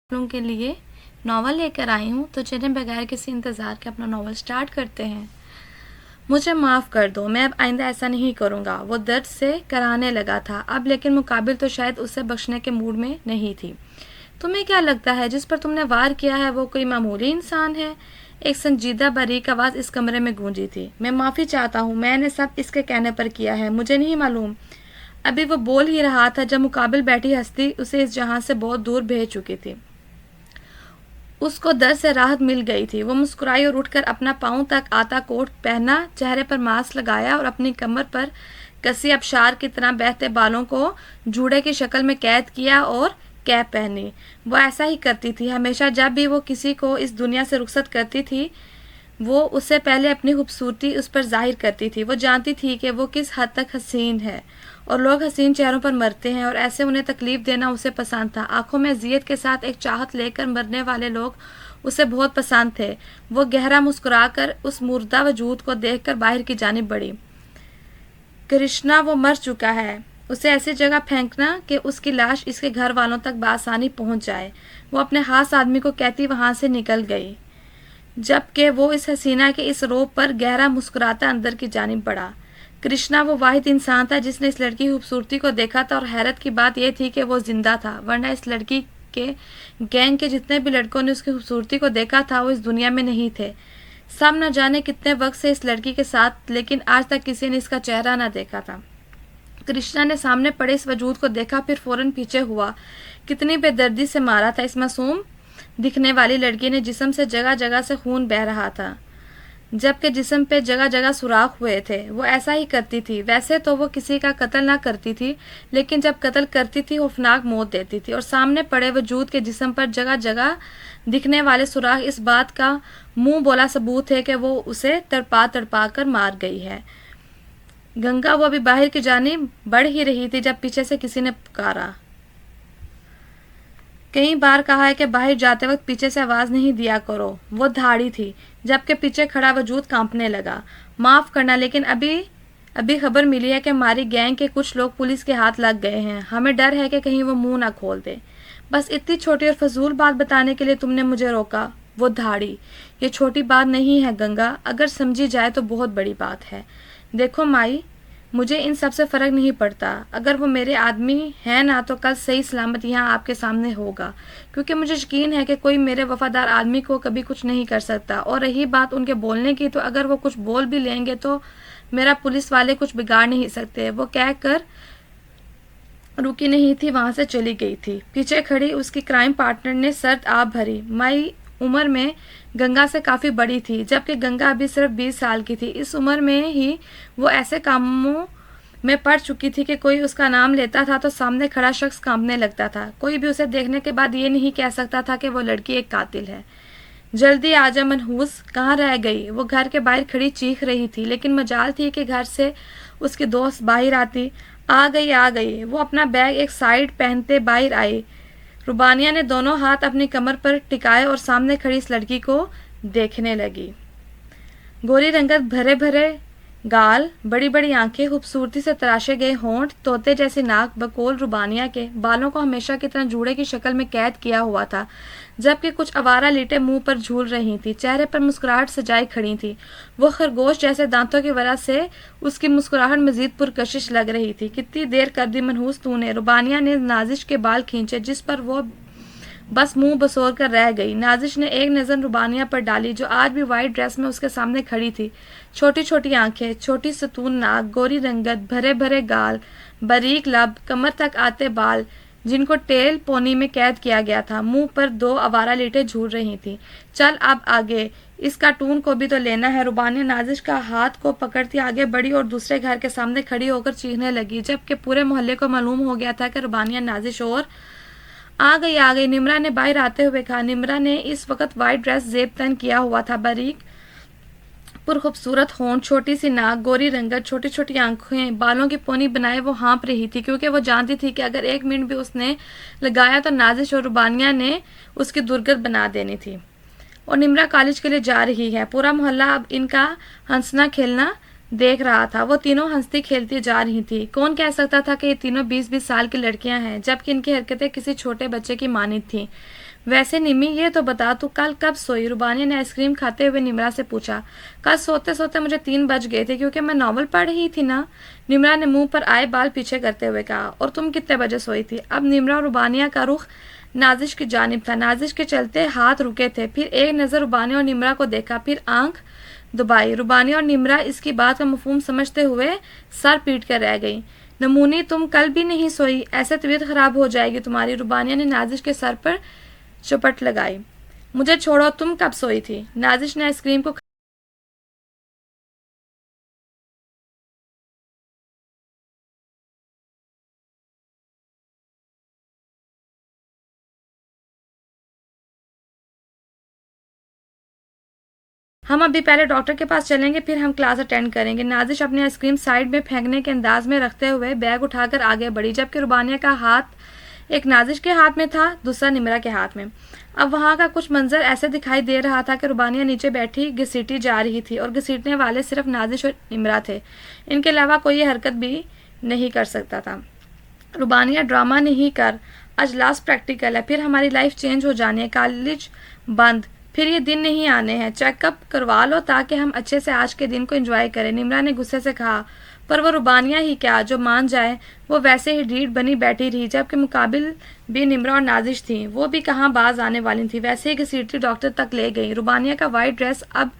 लोगों के लिए नावल लेकर आई हूँ, तो चलिए बगैर किसी इंतज़ार के अपना नावल स्टार्ट करते हैं। मुझे माफ़ कर दो, मैं अब आइंदा ऐसा नहीं करूँगा। वो दर्द से कराहने लगा था अब, लेकिन मुकाबिल तो शायद उसे बख्शने के मूड में नहीं थी। तुम्हें क्या लगता है जिस पर तुमने वार किया है वो कोई मामूली इंसान है? एक संजीदा बारीक आवाज़ इस कमरे में गूंजी थी। मैं माफ़ी चाहता हूँ, मैंने सब इसके कहने पर किया है, मुझे नहीं मालूम। अभी वो बोल ही रहा था जब मुकाबिल बैठी हस्ती उसे इस जहां से बहुत दूर भेज चुकी थी। उसको दर्द से राहत मिल गई थी। वो मुस्कुराई और उठकर अपना पाँव तक आता कोट पहना, चेहरे पर मास्क लगाया और अपनी कमर पर कसी अबशार की तरह बहते बालों को जूड़े की शक्ल में कैद किया और कैप पहनी। वो ऐसा ही करती थी हमेशा। जब भी वो किसी को इस दुनिया से रुखसत करती थी, वो उससे पहले अपनी खूबसूरती उस पर जाहिर करती थी। वो जानती थी कि वो किस हद तक हसीन है और लोग हसीन चेहरों पर मरते हैं, और ऐसे उन्हें तकलीफ देना उसे पसंद था। आंखों में अजियत के साथ एक चाहत लेकर मरने वाले लोग उसे बहुत पसंद थे। वो गहरा मुस्कुराकर उस मुर्दा वजूद को देखकर बाहर की जानिब बढ़ी। कृष्णा, वो मर चुका है। उसे ऐसी जगह फेंकना कि उसकी लाश इसके घर वालों तक बआसानी पहुंच जाए। वो अपने खास आदमी को कहती वहां से निकल गई, जबकि वो इस हसीना के इस रोब पर गहरा मुस्कुराता अंदर की जानिब बढ़ा। कृष्णा वो वाहिद इंसान था जिसने इस लड़की की खूबसूरती को देखा था, और हैरत की बात यह थी कि वो जिंदा था, वरना इस लड़की के गैंग के जितने भी लड़कों ने उसकी खूबसूरती को देखा था वो इस दुनिया में नहीं थे। सब न जाने कितने वक्त से इस लड़की के साथ, लेकिन आज तक किसी ने इसका चेहरा न देखा था। कृष्णा ने सामने पड़े इस वजूद को देखा, फिर फौरन पीछे हुआ। कितनी बेदर्दी से मारा था इस मासूम दिखने वाली लड़की ने। जिस्म से जगह जगह से खून बह रहा था, जबकि जिस्म पे जगह जगह सुराख हुए थे। वो ऐसा ही करती थी। वैसे तो वो किसी का कत्ल ना करती थी, लेकिन जब कत्ल करती थी खौफनाक मौत देती थी। और सामने पड़े वजूद के जिस्म पर जगह जगह दिखने वाले सुराख इस बात का मुंह बोला सबूत है कि वो उसे तड़पा तड़पा कर मार गई है। गंगा, वो अभी बाहर की जानिब बढ़ ही रही थी जब पीछे से किसी ने पुकारा। कई बार कहा है कि बाहर जाते वक्त पीछे से आवाज़ नहीं दिया करो। वो धाड़ी थी, जबकि पीछे खड़ा वजूद कांपने लगा। माफ़ करना, लेकिन अभी खबर मिली है कि हमारी गैंग के कुछ लोग पुलिस के हाथ लग गए हैं। हमें डर है कि कहीं वो मुंह ना खोल दे। बस इतनी छोटी और फजूल बात बताने के लिए तुमने मुझे रोका? वो धाड़ी, ये छोटी बात नहीं है गंगा, अगर समझी जाए तो बहुत बड़ी बात है। देखो माई, मुझे इन सब से फ़र्क नहीं पड़ता। अगर वो मेरे आदमी हैं ना, तो कल सही सलामत यहाँ आपके सामने होगा, क्योंकि मुझे यकीन है कि कोई मेरे वफादार आदमी को कभी कुछ नहीं कर सकता। और रही बात उनके बोलने की, तो अगर वो कुछ बोल भी लेंगे तो मेरा पुलिस वाले कुछ बिगाड़ नहीं सकते। वो कहकर रुकी नहीं थी, वहाँ से चली गई थी। पीछे खड़ी उसकी क्राइम पार्टनर ने सर्द आब भरी। माई उम्र में गंगा से काफ़ी बड़ी थी, जबकि गंगा अभी सिर्फ 20 साल की थी। इस उम्र में ही वो ऐसे कामों में पड़ चुकी थी कि कोई उसका नाम लेता था तो सामने खड़ा शख्स कांपने लगता था। कोई भी उसे देखने के बाद ये नहीं कह सकता था कि वो लड़की एक कातिल है। जल्दी आजा मनहूस, कहाँ रह गई? वो घर के बाहर खड़ी चीख रही थी, लेकिन मजाल थी कि घर से उसकी दोस्त बाहर आती। आ गई आ गई। वो अपना बैग एक साइड पहनते बाहर आई। रुबानिया ने दोनों हाथ अपनी कमर पर टिकाए और सामने खड़ी इस लड़की को देखने लगी। गोरी रंगत, भरे भरे गाल, बड़ी बड़ी आंखें, खूबसूरती से तराशे गए होंठ, तोते जैसी नाक, बकोल रुबानिया के बालों को हमेशा की तरह जूड़े की शक्ल में कैद किया हुआ था, जबकि कुछ आवारा लीटें मुंह पर झूल रही थी। चेहरे पर मुस्कुराहट सजाई खड़ी थी। वो खरगोश जैसे दांतों की वजह से उसकी मुस्कुराहट मजीद पुरकशिश लग रही थी। कितनी देर कर दी मनहूस तूने? रुबानिया ने नाजिश के बाल खींचे, जिस पर वो बस मुंह बसोर कर रह गई। नाजिश ने एक नज़र रुबानिया पर डाली, जो आज भी वाइट ड्रेस में उसके सामने खड़ी थी। छोटी छोटी आंखें, छोटी सतून नाक, गोरी रंगत, भरे भरे गाल, बारीक लब, कमर तक आते बाल जिनको टेल पोनी में कैद किया गया था। मुंह पर 2 आवारा लीटें झूल रही थी। चल अब आगे, इस कार्टून को भी तो लेना है। रुबानिया नाजिश का हाथ को पकड़ती आगे बढ़ी और दूसरे घर के सामने खड़ी होकर चीखने लगी, जबकि पूरे मोहल्ले को मालूम हो गया था कि रुबानिया नाजिश और आ गई। निम्रा ने बाहर आते हुए कहा। निम्रा ने इस वक्त वाइट ड्रेस जेब तन किया हुआ था। बारीक खूबसूरत होंठ, छोटी सी नाक, गोरी रंगत, छोटी छोटी आंखें, बालों की पोनी बनाए वो हाँप रही थी, क्योंकि वो जानती थी कि अगर 1 मिनट भी उसने लगाया तो नाजिश और रुबानिया ने उसकी दुर्गत बना देनी थी। और निम्रा कॉलेज के लिए जा रही है। पूरा मोहल्ला अब इनका हंसना खेलना देख रहा था। वो तीनों हंसती खेलती जा रही थी। कौन कह सकता था कि ये तीनों 20-20 साल की लड़कियां हैं, जबकि इनकी हरकतें किसी छोटे बच्चे की मानित थीं। वैसे निमी, ये तो बता तू कल कब सोई? रुबानिया ने आइसक्रीम खाते हुए निम्रा से पूछा। कल सोते सोते मुझे 3 बज गए थे क्योंकि मैं नॉवल पढ़ रही थी ना, निम्रा ने मुंह पर आए बाल पीछे करते हुए कहा। और तुम कितने बजे सोई थी? अब निम्रा और रुबानिया का रुख नाजिश की जानिब था। नाजिश के चलते हाथ रुके थे, फिर एक नज़र रुबानिया और निम्रा को देखा, फिर आंख दुबाई। रुबानिया और निम्रा इसकी बात का मफहूम समझते हुए सर पीट कर रह गई। नमूनी, तुम कल भी नहीं सोई, ऐसे तबीयत खराब हो जाएगी तुम्हारी। रुबानिया ने नाजिश के सर पर चपट लगाई। मुझे छोड़ो, तुम कब सोई थी? नाजिश ने आइसक्रीम को हम अभी पहले डॉक्टर के पास चलेंगे, फिर हम क्लास अटेंड करेंगे। नाजिश अपनी आइसक्रीम साइड में फेंकने के अंदाज में रखते हुए बैग उठाकर आगे बढ़ी, जबकि रुबानिया का हाथ एक नाजिश के हाथ में था, दूसरा निमरा के हाथ में। अब वहाँ का कुछ मंजर ऐसे दिखाई दे रहा था कि रुबानिया नीचे बैठी घसीटी जा रही थी और घसीटने वाले सिर्फ नाजिश और निमरा थे। इनके अलावा कोई ये हरकत भी नहीं कर सकता था। रुबानिया, ड्रामा नहीं कर, आज लास्ट प्रैक्टिकल है, फिर हमारी लाइफ चेंज हो जानी है। कॉलेज बंद, फिर ये दिन नहीं आने हैं। चेकअप करवा लो ताकि हम अच्छे से आज के दिन को एंजॉय करें, निम्रा ने गुस्से से कहा। पर वो रुबानिया ही क्या, जो मान जाए। वो वैसे ही ढीठ बनी बैठी रही, जबकि मुकाबिल भी निम्रा और नाजिश थी। वो भी कहाँ बाज आने वाली थी, वैसे ही घसीटती डॉक्टर तक ले गई। रुबानिया का वाइट ड्रेस अब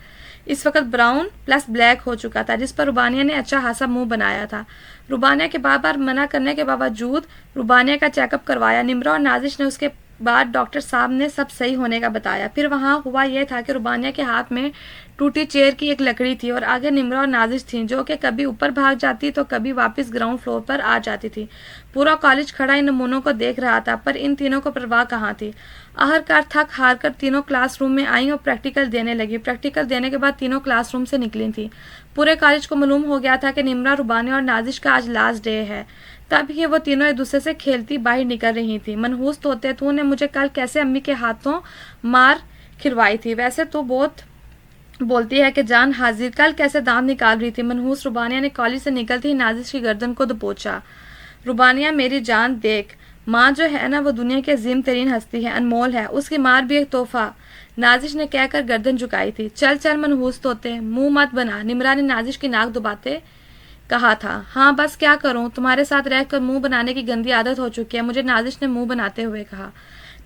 इस वक्त ब्राउन प्लस ब्लैक हो चुका था, जिस पर रुबानिया ने अच्छा खासा मुंह बनाया था। रुबानिया के बार बार मना करने के बावजूद रुबानिया का चेकअप करवाया। निम्रा और नाजिश ने उसके बाद डॉक्टर साहब ने सब सही होने का बताया। फिर वहाँ हुआ यह था कि रुबानिया के हाथ में टूटी चेयर की एक लकड़ी थी और आगे निम्रा और नाजिश थीं, जो कि कभी ऊपर भाग जाती तो कभी वापस ग्राउंड फ्लोर पर आ जाती थी। पूरा कॉलेज खड़ा इन नमूनों को देख रहा था, पर इन तीनों को परवाह कहाँ थी। आखिरकार थक हार कर तीनों क्लासरूम में आई और प्रैक्टिकल देने लगी। प्रैक्टिकल देने के बाद तीनों क्लासरूम से निकली थी। पूरे कॉलेज को मालूम हो गया था कि निम्रा, रुबानिया और नाजिश का आज लास्ट डे है। तब ही वो तीनों एक दूसरे से खेलती बाहर निकल रही थी। मनहूस तोते, तूने मुझे कल कैसे अम्मी के हाथों मार खिलवाई थी? वैसे तो बहुत बोलती है कि जान हाजिर, कल कैसे दांत निकाल रही थी? मनहूस रुबानिया ने कॉलेज से निकलती ही नाजिश की गर्दन को दबोचा। रुबानिया, मेरी जान देख, माँ जो है ना, वो दुनिया की अजीम तरीन हस्ती है, अनमोल है, उसकी मार भी एक तोहफा। नाजिश ने कहकर गर्दन झुकाई थी। चल चल मनहूस तोते, मुंह मत बना, निम्रा ने नाजिश की नाक दबाते कहा था। हाँ बस क्या करूं, तुम्हारे साथ रहकर मुंह बनाने की गंदी आदत हो चुकी है, मुझे नाजिश ने मुंह बनाते हुए कहा।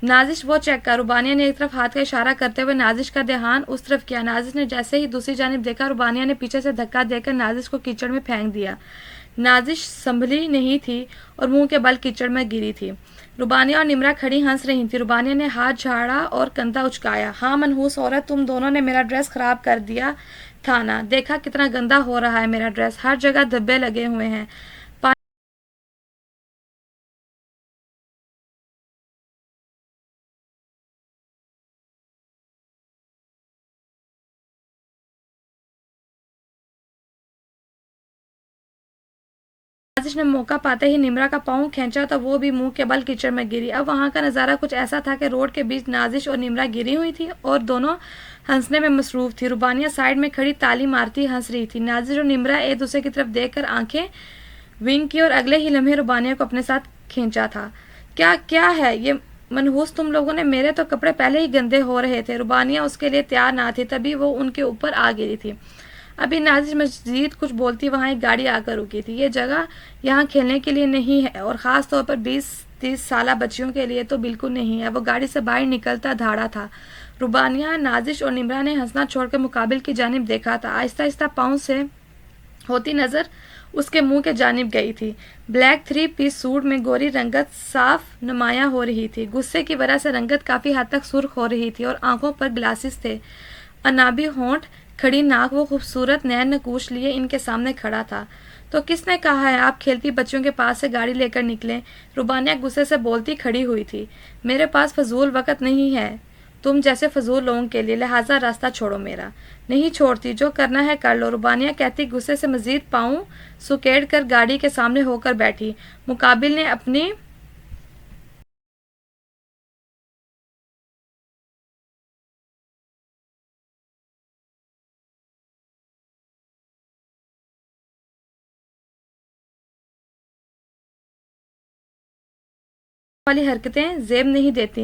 नाजिश वो चेक कर, रुबानिया ने एक तरफ हाथ का इशारा करते हुए नाजिश का ध्यान उस तरफ किया। नाजिश ने जैसे ही दूसरी जानिब देखा, रुबानिया ने पीछे से धक्का देकर नाजिश को कीचड़ में फेंक दिया। नाजिश संभली नहीं थी और मुंह के बल कीचड़ में गिरी थी। रुबानिया और निम्रा खड़ी हंस रही थी। रुबानिया ने हाथ झाड़ा और कंधा उचकाया। हाँ मनहूस औरत, तुम दोनों ने मेरा ड्रेस खराब कर दिया था ना, देखा कितना गंदा हो रहा है मेरा ड्रेस, हर जगह धब्बे लगे हुए हैं। नाजिश ने मौका पाते ही निम्रा का पाँव खींचा तो वो भी मुंह के बल कीचड़ में गिरी। अब वहां का नज़ारा कुछ ऐसा था कि रोड के बीच नाजिश और निम्रा गिरी हुई थी और दोनों हंसने में मसरूफ थी। रुबानिया साइड में खड़ी ताली मारती हंस रही थी। नाजिश और निम्रा एक दूसरे की तरफ देखकर आंखें विंग की और अगले ही लम्हे रुबानिया को अपने साथ खींचा था। क्या क्या है ये मनहूस, तुम लोगों ने, मेरे तो कपड़े पहले ही गंदे हो रहे थे। रुबानिया उसके लिए तैयार ना थी, तभी वो उनके ऊपर आ गिरी थी। अभी नाजिश मजीद कुछ बोलती वहाँ एक गाड़ी आकर रुकी थी। ये जगह यहाँ खेलने के लिए नहीं है और ख़ास तौर पर 20-30 साल बच्चियों के लिए तो बिल्कुल नहीं है। वो गाड़ी से बाहर निकलता धाड़ा था। रुबानिया, नाजिश और निम्रा ने हंसना छोड़कर मुकाबिल की जानिब देखा था। आहिस्ता आहिस्ता पाँव से होती नज़र उसके मुंह के जानिब गई थी। ब्लैक 3 पीस सूट में गोरी रंगत साफ नुमाया हो रही थी। गुस्से की वजह से रंगत काफ़ी हद तक सुर्ख हो रही थी और आंखों पर ग्लासेस थे। अनाबी होंठ, खड़ी नाक, वो खूबसूरत नैन नकूश लिए इनके सामने खड़ा था। तो किसने कहा है आप खेलती बच्चियों के पास से गाड़ी लेकर निकलें? रुबानिया गुस्से से बोलती खड़ी हुई थी। मेरे पास फजूल वक़्त नहीं है तुम जैसे फजूल लोगों के लिए, लिहाजा रास्ता छोड़ो मेरा। नहीं छोड़ती, जो करना है कर लो, रुबानिया कहती गुस्से से मजीद पाँव सुकेड़ कर गाड़ी के सामने होकर बैठी। मुकाबिल ने अपनी वाली हरकतें जेब नहीं देती।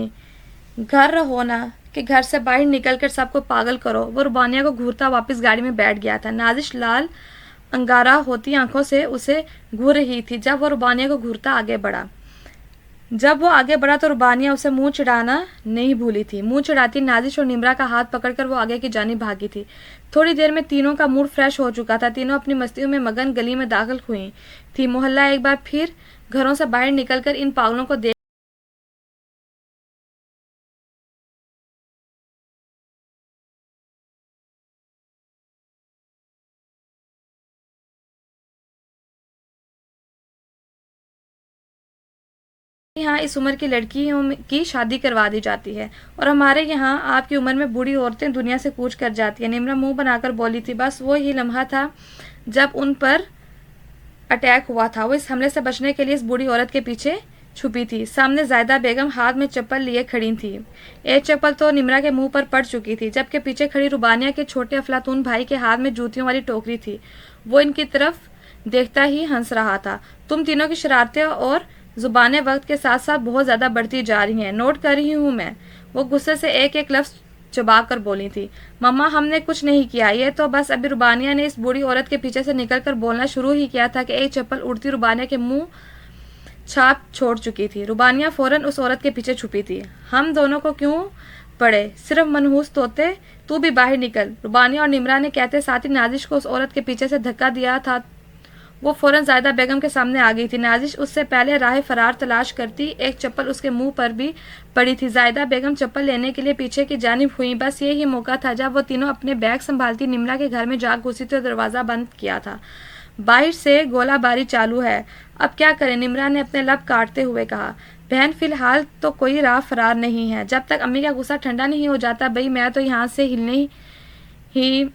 घर रहो ना कि घर से बाहर निकलकर सबको पागल करो। वो रुबानिया को घूरता वापस गाड़ी में बैठ गया था। नाजिश लाल अंगारा होती आंखों से उसे घूर रही थी। जब वो रुबानिया को घूरता आगे बढ़ा तो रुबानिया उसे मुंह चिढ़ाना नहीं भूली थी। मुंह चिढ़ाती नाजिश और निम्रा का हाथ पकड़कर वो आगे की जानिब भागी थी। थोड़ी देर में तीनों का मूड फ्रेश हो चुका था। तीनों अपनी मस्तियों में मगन गली में दाखिल हुई थी। मोहल्ला एक बार फिर घरों से बाहर निकलकर इन पागलों को देख यहाँ इस उम्र की लड़कियों की शादी करवा दी जाती है और हमारे यहाँ आपकी उम्र में बूढ़ी औरतें दुनिया से कूच कर जाती हैं। निम्रा मुंह बनाकर बोली थी। बस वो ही लम्हा था जब उन पर अटैक हुआ था। वो इस हमले से बचने के लिए इस बूढ़ी औरत के पीछे छुपी थी। सामने जायदा बेगम हाथ में चप्पल लिए खड़ी थी। एक चप्पल तो निम्रा के मुंह पर पड़ चुकी थी, जबकि पीछे खड़ी रुबानिया के छोटे अफलातून भाई के हाथ में जूतियों वाली टोकरी थी। वो इनकी तरफ देखता ही हंस रहा था। तुम तीनों की शरारतें और जुबानें वक्त के साथ साथ बहुत ज्यादा बढ़ती जा रही हैं, नोट कर रही हूं मैं। वो गुस्से से एक एक लफ्ज चबा कर बोली थी। मम्मा, हमने कुछ नहीं किया। ये तो बस अभी रुबानिया ने इस बूढ़ी औरत के पीछे से निकलकर बोलना शुरू ही किया था कि एक चप्पल उड़ती रुबानिया के मुंह छाप छोड़ चुकी थी। रुबानिया फौरन उस औरत के पीछे छुपी थी। हम दोनों को क्यों पड़े, सिर्फ मनहूस तोते, तू भी बाहर निकल, रुबानिया और निम्रा ने कहते साथ ही नाजिश को उस औरत के पीछे से धक्का दिया था। वो फौरन जायदा बेगम के सामने आ गई थी। नाजिश उससे पहले राह फरार तलाश करती। एक चप्पल उसके मुंह पर भी पड़ी थी। जायदा बेगम चप्पल लेने के लिए पीछे की जानिब हुई। बस यही मौका था जब वो तीनों अपने बैग संभालती निम्रा के घर में जा घुसी तो दरवाजा बंद किया था। बाहर से गोलाबारी चालू है, अब क्या करें, निम्रा ने अपने लब काटते हुए कहा। बहन, फिलहाल तो कोई राह फरार नहीं है। जब तक अम्मी का गुस्सा ठंडा नहीं हो जाता, भाई मैं तो यहाँ से हिलने ही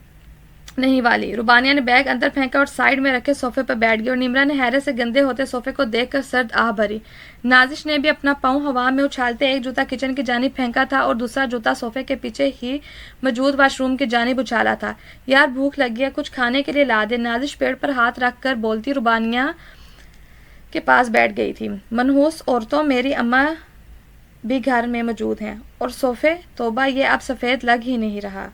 नहीं वाली। रुबानिया ने बैग अंदर फेंका और साइड में रखे सोफे पर बैठ गई और निम्रा ने हैरत से गंदे होते सोफे को देखकर सर्द आह भरी। नाजिश ने भी अपना पाँव हवा में उछालते एक जूता किचन की जानिब फेंका था और दूसरा जूता सोफे के पीछे ही मौजूद वाशरूम की जानिब उछाला था। यार, भूख लगी है, कुछ खाने के लिए ला दे। नाजिश पेड़ पर हाथ रखकर बोलती रुबानिया के पास बैठ गई थी। मनहूस औरतों, मेरी अम्मा भी घर में मौजूद हैं। और सोफे, तोबा, ये अब सफ़ेद लग ही नहीं रहा।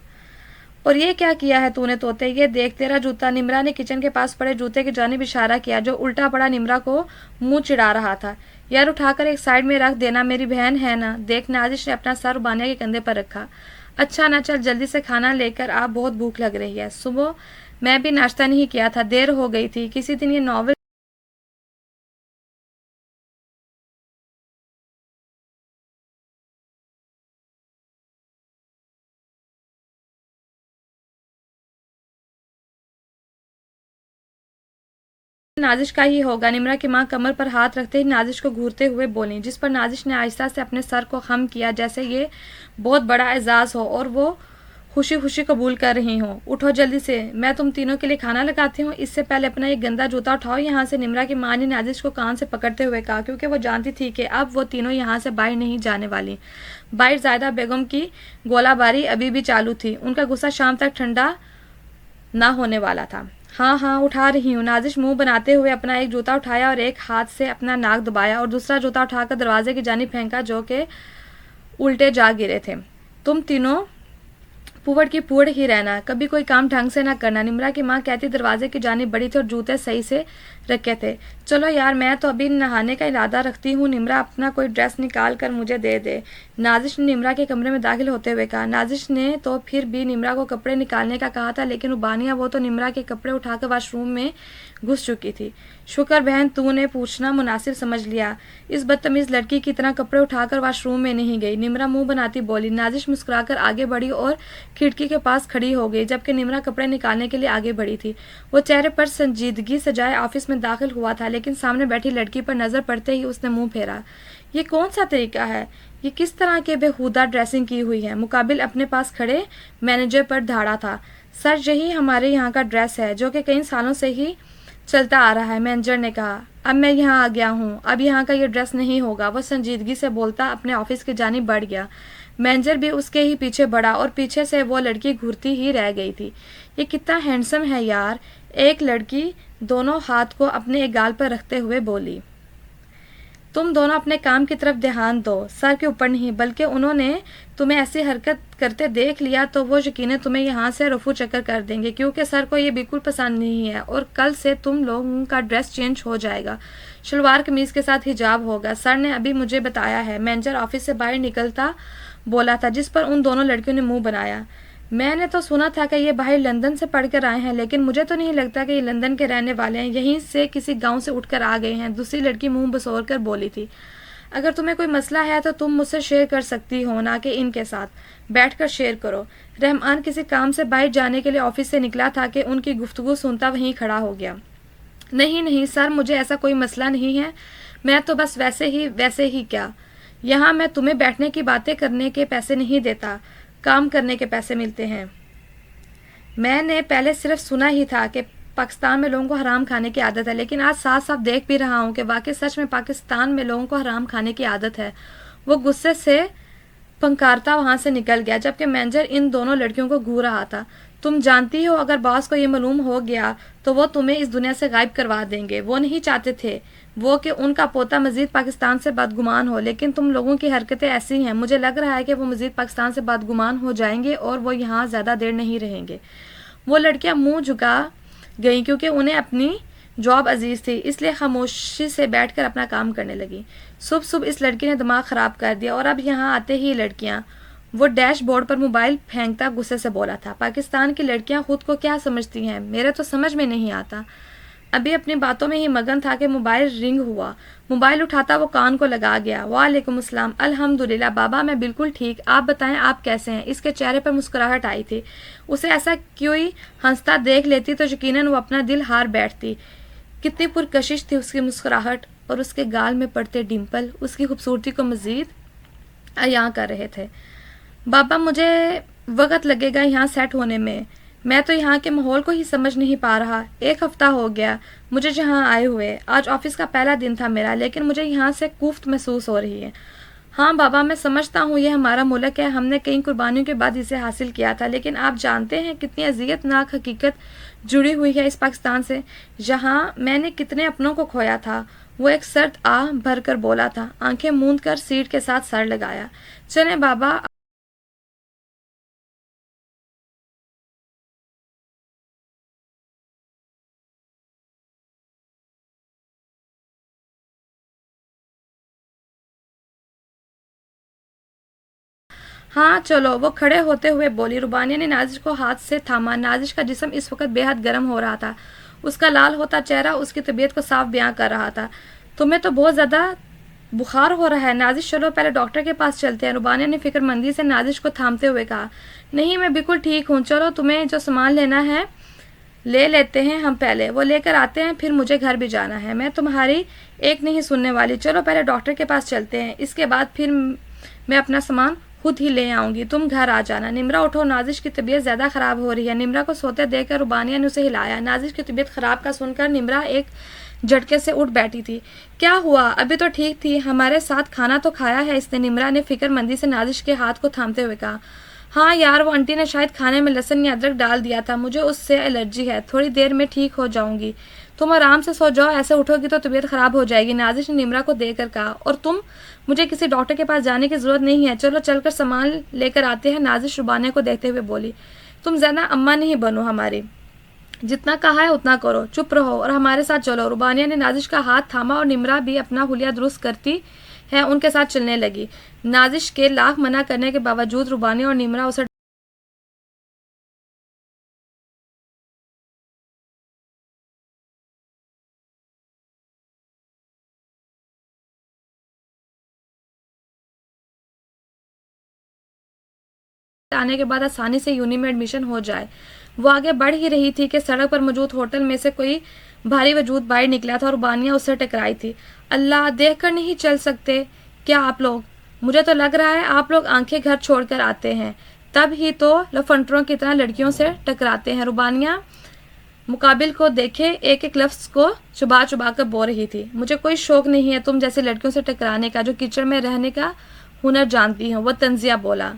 और ये क्या किया है तूने तोते, ये देख तेरा जूता। निम्रा ने किचन के पास पड़े जूते की जानिब इशारा किया जो उल्टा पड़ा निम्रा को मुंह चिढ़ा रहा था। यार, उठाकर एक साइड में रख देना, मेरी बहन है ना। देख, नाजिश ने अपना सर रुबानिया के कंधे पर रखा। अच्छा ना, चल जल्दी से खाना लेकर आ, बहुत भूख लग रही है। सुबह मैं भी नाश्ता नहीं किया था, देर हो गई थी। किसी दिन ये नॉवल नाजिश का ही होगा। निम्रा की माँ कमर पर हाथ रखते ही नाजिश को घूरते हुए बोली, जिस पर नाजिश ने आहिस्ता से अपने सर को खम किया जैसे ये बहुत बड़ा एजाज हो और वो खुशी खुशी कबूल कर रही हूँ। उठो जल्दी से, मैं तुम तीनों के लिए खाना लगाती हूँ। इससे पहले अपना ये गंदा जूता उठाओ यहाँ से। निम्रा की माँ ने नाजिश को कान से पकड़ते हुए कहा, क्योंकि वो जानती थी कि अब वो तीनों यहाँ से बाहर नहीं जाने वाली। बाहर जायदा बेगम की गोलाबारी अभी भी चालू थी। उनका गुस्सा शाम तक ठंडा ना होने वाला था। हाँ हाँ, उठा रही हूँ। नाजिश मुंह बनाते हुए अपना एक जूता उठाया और एक हाथ से अपना नाक दबाया और दूसरा जूता उठाकर दरवाजे की जानिब फेंका जो कि उल्टे जा गिरे थे। तुम तीनों पुवड़ की पुवड़ ही रहना, कभी कोई काम ढंग से ना करना। निम्रा की माँ कहती दरवाजे की जानिब बड़ी थी और जूते सही से रखे थे। चलो यार, मैं तो अभी नहाने का इरादा रखती हूँ। निम्रा अपना कोई ड्रेस निकाल कर मुझे दे दे, नाजिश ने निम्रा के कमरे में दाखिल होते हुए कहा। नाजिश ने तो फिर भी निम्रा को कपड़े निकालने का कहा था, लेकिन रुबानिया वो तो निम्रा के कपड़े उठाकर वाशरूम में घुस चुकी थी। शुक्र बहन, तूने पूछना मुनासिब समझ लिया। इस बदतमीज लड़की की तरह कपड़े उठाकर वाशरूम में नहीं गई। निम्रा मुंह बनाती बोली। नाजिश मुस्कुराकर आगे बढ़ी और खिड़की के पास खड़ी हो गई, जबकि निम्रा कपड़े निकालने के लिए आगे बढ़ी थी। वो चेहरे पर संजीदगी सजाए ऑफिस में दाखिल हुआ था, लेकिन सामने बैठी लड़की पर नजर पड़ते ही उसने मुंह फेरा। ये कौन सा तरीका है, ये किस तरह के बेहुदा ड्रेसिंग की हुई है। मुकाबिल अपने पास खड़े मैनेजर पर धाड़ा था। सर, यही हमारे यहाँ का ड्रेस है जो कि कई सालों से ही चलता आ रहा है, मैनेजर ने कहा। अब मैं यहाँ आ गया हूँ, अब यहाँ का ये ड्रेस नहीं होगा। वह संजीदगी से बोलता अपने ऑफिस की जानिब बढ़ गया। मैनेजर भी उसके ही पीछे बढ़ा और पीछे से वो लड़की घूरती ही रह गई थी। ये कितना हैंडसम है यार, एक लड़की दोनों हाथ को अपने एक गाल पर रखते हुए बोली। तुम दोनों अपने काम की तरफ ध्यान दो, सर के ऊपर नहीं। बल्कि उन्होंने तुम्हें ऐसी हरकत करते देख लिया तो वो यकीनन तुम्हें यहाँ से रफू चक्कर कर देंगे, क्योंकि सर को ये बिल्कुल पसंद नहीं है। और कल से तुम लोगों का ड्रेस चेंज हो जाएगा, शलवार कमीज के साथ हिजाब होगा। सर ने अभी मुझे बताया है, मैनेजर ऑफिस से बाहर निकलता बोला था, जिस पर उन दोनों लड़कियों ने मुंह बनाया। मैंने तो सुना था कि ये बाहर लंदन से पढ़कर आए हैं, लेकिन मुझे तो नहीं लगता कि ये लंदन के रहने वाले हैं, यहीं से किसी गांव से उठकर आ गए हैं। दूसरी लड़की मुंह बसोर कर बोली थी। अगर तुम्हें कोई मसला है तो तुम मुझसे शेयर कर सकती हो, ना कि इनके साथ बैठकर शेयर करो। रहमान किसी काम से बाहर जाने के लिए ऑफिस से निकला था कि उनकी गुफ्तगू सुनता वहीं खड़ा हो गया। नहीं नहीं सर, मुझे ऐसा कोई मसला नहीं है, मैं तो बस वैसे ही क्या, यहाँ मैं तुम्हें बैठने की बातें करने के पैसे नहीं देता, काम करने के पैसे मिलते हैं। मैंने पहले सिर्फ सुना ही था कि पाकिस्तान में लोगों को हराम खाने की आदत है, लेकिन आज साफ साफ देख भी रहा हूँ कि वाकई सच में पाकिस्तान में लोगों को हराम खाने की आदत है। वो गुस्से से फंकारता वहां से निकल गया, जबकि मैनेजर इन दोनों लड़कियों को घूर रहा था। तुम जानती हो, अगर बॉस को ये मालूम हो गया तो वो तुम्हें इस दुनिया से गायब करवा देंगे। वो नहीं चाहते थे वो कि उनका पोता मजीद पाकिस्तान से बदगुमान हो, लेकिन तुम लोगों की हरकतें ऐसी हैं, मुझे लग रहा है कि वो मजीद पाकिस्तान से बदगुमान हो जाएंगे और वो यहाँ ज़्यादा देर नहीं रहेंगे। वो लड़कियां मुंह झुका गईं क्योंकि उन्हें अपनी जॉब अजीज थी, इसलिए खामोशी से बैठकर अपना काम करने लगी। सुबह सुबह इस लड़की ने दिमाग ख़राब कर दिया। और अब यहाँ आते ही लड़कियाँ, वो डैशबोर्ड पर मोबाइल फेंकता गुस्से से बोला था, पाकिस्तान की लड़कियां खुद को क्या समझती हैं, मेरे तो समझ में नहीं आता। अभी अपनी बातों में ही मगन था कि मोबाइल रिंग हुआ। मोबाइल उठाता वो कान को लगा गया। वालेकुम अस्सलाम। अल्हम्दुलिल्लाह बाबा, मैं बिल्कुल ठीक, आप बताएं आप कैसे हैं। इसके चेहरे पर मुस्कुराहट आई थी। उसे ऐसा कोई हंसता देख लेती तो यकीनन वो अपना दिल हार बैठती। कितनी पुरकशिश थी उसकी मुस्कुराहट, और उसके गाल में पड़ते डिम्पल उसकी खूबसूरती को मजीद अयां कर रहे थे। बाबा, मुझे वक्त लगेगा यहाँ सेट होने में, मैं तो यहाँ के माहौल को ही समझ नहीं पा रहा। 1 हफ्ता हो गया मुझे यहाँ आए हुए, आज ऑफिस का पहला दिन था मेरा, लेकिन मुझे यहाँ से कुफ्त महसूस हो रही है। हाँ बाबा, मैं समझता हूँ ये हमारा मुल्क है, हमने कई कुर्बानियों के बाद इसे हासिल किया था, लेकिन आप जानते हैं कितनी अजियतनाक हकीकत जुड़ी हुई है इस पाकिस्तान से, जहाँ मैंने कितने अपनों को खोया था। वो एक सर्द आह भर कर बोला था, आंखें मूंद कर सीट के साथ सर लगाया। चले बाबा। हाँ चलो, वो खड़े होते हुए बोली। रुबानिया ने नाजिश को हाथ से थामा। नाजिश का जिस्म इस वक्त बेहद गर्म हो रहा था, उसका लाल होता चेहरा उसकी तबीयत को साफ बयां कर रहा था। तुम्हें तो बहुत ज़्यादा बुखार हो रहा है नाजिश, चलो पहले डॉक्टर के पास चलते हैं। रुबानिया ने फिक्रमंदी से नाजिश को थामते हुए कहा। नहीं, मैं बिल्कुल ठीक हूँ, चलो तुम्हें जो सामान लेना है ले लेते हैं हम, पहले वो लेकर आते हैं, फिर मुझे घर भी जाना है। मैं तुम्हारी एक नहीं सुनने वाली, चलो पहले डॉक्टर के पास चलते हैं, इसके बाद फिर मैं अपना सामान खुद ही ले आऊंगी, तुम घर आ जाना। निम्रा उठो, नाजिश की तबीयत ज़्यादा ख़राब हो रही है। निम्रा को सोते देखकर रुबानिया ने उसे हिलाया। नाजिश की तबीयत ख़राब का सुनकर निम्रा एक झटके से उठ बैठी थी। क्या हुआ, अभी तो ठीक थी, हमारे साथ खाना तो खाया है इसने। निम्रा ने फिक्रमंदी से नाजिश के हाथ को थामते हुए कहा। हाँ यार, वो आंटी ने शायद खाने में लहसुन या अदरक डाल दिया था, मुझे उससे एलर्जी है, थोड़ी देर में ठीक हो जाऊंगी, तुम आराम से सो जाओ, ऐसे उठोगी तो तबीयत खराब हो जाएगी। नाजिश ने निम्रा को देकर कहा। और तुम, मुझे किसी डॉक्टर के पास जाने की जरूरत नहीं है, चलो चलकर सामान लेकर आते हैं। नाजिश रुबानिया को देखते हुए बोली। तुम ज्यादा अम्मा नहीं बनो हमारी, जितना कहा है उतना करो, चुप रहो और हमारे साथ चलो। रुबानिया ने नाजिश का हाथ थामा और निम्रा भी अपना हुलिया दुरुस्त करती है उनके साथ चलने लगी। नाजिश के लाख मना करने के बावजूद रुबानिया और निम्रा उसे आने के बाद आसानी से यूनी में एडमिशन हो जाए। वो आगे बढ़ ही रही थी कि सड़क पर मौजूद होटल में से कोई भारी वजूद बाहर निकला था और रुबानिया उससे टकराई थी। अल्लाह, देखकर नहीं चल सकते क्या आप लोग? मुझे तो लग रहा है आप लोग आंखें घर छोड़कर आते हैं, तब ही तो लफंटरों की तरह लड़कियों से टकराते हैं। रुबानिया मुकाबिल को देखे एक एक लफ्ज़ को चुबा चुबा कर बोल रही थी। मुझे कोई शौक नहीं है तुम जैसी लड़कियों से टकराने का, जो कीचड़ में रहने का हुनर जानती हैं, वो तंजिया बोला।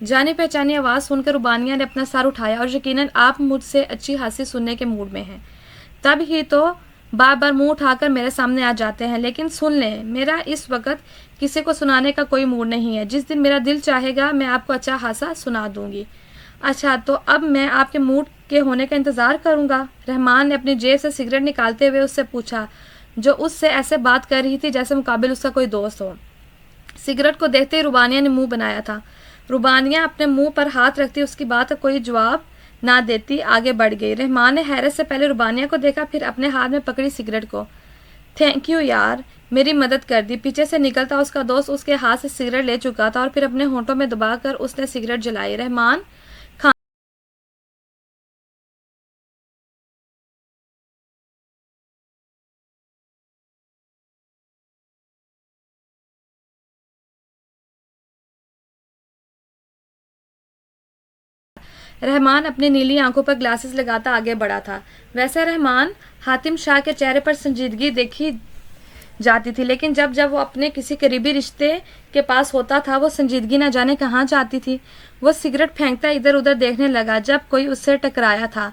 जानी पहचानी आवाज़ सुनकर रुबानिया ने अपना सर उठाया और यकीनन आप मुझसे अच्छी खासी सुनने के मूड में हैं। तब ही तो बार बार मुंह उठाकर मेरे सामने आ जाते हैं। लेकिन सुन लें, मेरा इस वक्त किसी को सुनाने का कोई मूड नहीं है। जिस दिन मेरा दिल चाहेगा मैं आपको अच्छा खासा सुना दूंगी। अच्छा, तो अब मैं आपके मूड के होने का इंतज़ार करूंगा। रहमान ने अपनी जेब से सिगरेट निकालते हुए उससे पूछा, जो उससे ऐसे बात कर रही थी जैसे मुकाबिल उसका कोई दोस्त हो। सिगरेट को देखते ही रुबानिया ने मुंह बनाया था। रुबानिया अपने मुंह पर हाथ रखती उसकी बात का कोई जवाब ना देती आगे बढ़ गई। रहमान ने हैरत से पहले रुबानिया को देखा, फिर अपने हाथ में पकड़ी सिगरेट को। थैंक यू यार, मेरी मदद कर दी। पीछे से निकलता उसका दोस्त उसके हाथ से सिगरेट ले चुका था और फिर अपने होंठों में दबाकर उसने सिगरेट जलाई। रहमान अपनी नीली आंखों पर ग्लासेस लगाता आगे बढ़ा था। वैसे रहमान हातिम शाह के चेहरे पर संजीदगी देखी जाती थी, लेकिन जब जब वो अपने किसी करीबी रिश्ते के पास होता था वो संजीदगी न जाने कहाँ जाती थी। वो सिगरेट फेंकता इधर उधर देखने लगा जब कोई उससे टकराया था।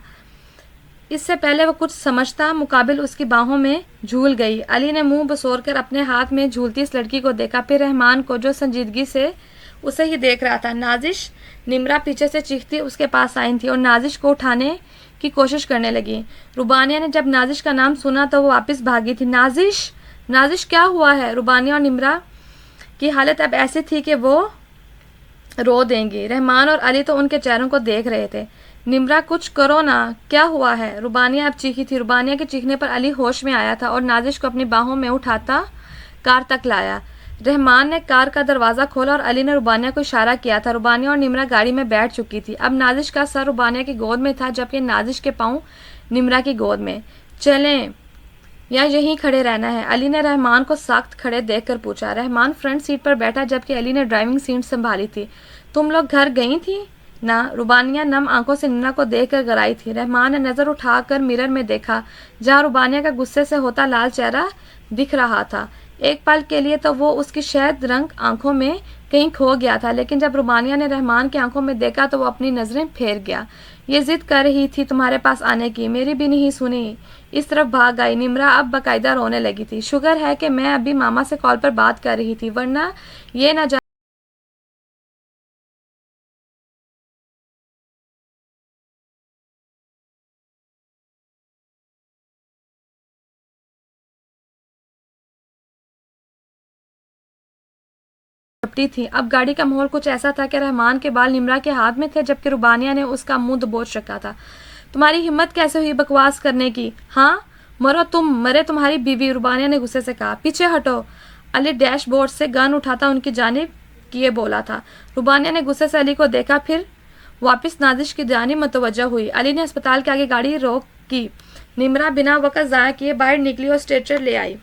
इससे पहले वो कुछ समझता, मुकाबिल उसकी बाहों में झूल गई। अली ने मुंह बसोर कर अपने हाथ में झूलती इस लड़की को देखा, फिर रहमान को जो संजीदगी से उसे ही देख रहा था। नाजिश निमरा पीछे से चीखती उसके पास आई थी और नाजिश को उठाने की कोशिश करने लगी। रुबानिया ने जब नाजिश का नाम सुना तो वो वापस भागी थी। नाजिश, नाजिश क्या हुआ है? रुबानिया और निमरा की हालत अब ऐसी थी कि वो रो देंगी। रहमान और अली तो उनके चेहरों को देख रहे थे। निमरा, कुछ करो ना, क्या हुआ है? रुबानिया अब चीखी थी। रुबानिया के चीखने पर अली होश में आया था और नाजिश को अपनी बाहों में उठाता कार तक लाया। रहमान ने कार का दरवाज़ा खोला और अली ने रुबानिया को इशारा किया था। रुबानिया और निमरा गाड़ी में बैठ चुकी थी। अब नाजिश का सर रुबानिया की गोद में था जबकि नाजिश के पाँव निमरा की गोद में। चलें या यहीं खड़े रहना है? अली ने रहमान को सख्त खड़े देखकर पूछा। रहमान फ्रंट सीट पर बैठा जबकि अली ने ड्राइविंग सीट संभाली थी। तुम लोग घर गई थी ना? रुबानिया नम आंखों से निमरा को देखकर गराई थी। रहमान ने नज़र उठाकर मिरर में देखा जहाँ रुबानिया का गुस्से से होता लाल चेहरा दिख रहा था। एक पल के लिए तो वो उसकी शहद रंग आंखों में कहीं खो गया था, लेकिन जब रुबानिया ने रहमान की आंखों में देखा तो वो अपनी नज़रें फेर गया। ये जिद कर रही थी तुम्हारे पास आने की, मेरी भी नहीं सुनी, इस तरफ भाग आई। निमरा अब बाकायदा रोने लगी थी। शुगर है कि मैं अभी मामा से कॉल पर बात कर रही थी, वरना ये ना झपटी थी। अब गाड़ी का माहौल कुछ ऐसा था कि रहमान के बाल निमरा के हाथ में थे जबकि रुबानिया ने उसका मुंह दबोच रखा था। तुम्हारी हिम्मत कैसे हुई बकवास करने की? हाँ, मरो तुम, मरे तुम्हारी बीवी, रुबानिया ने गुस्से से कहा। पीछे हटो, अली डैशबोर्ड से गन उठाता उनकी जानिब किए बोला था। रुबानिया ने गुस्से से अली को देखा, फिर वापस नाजिश की जानिब मुतवज्जह हुई। अली ने अस्पताल के आगे गाड़ी रोक की। निमरा बिना वक्त ज़ाया किए बाहर निकली और स्ट्रेचर ले आई।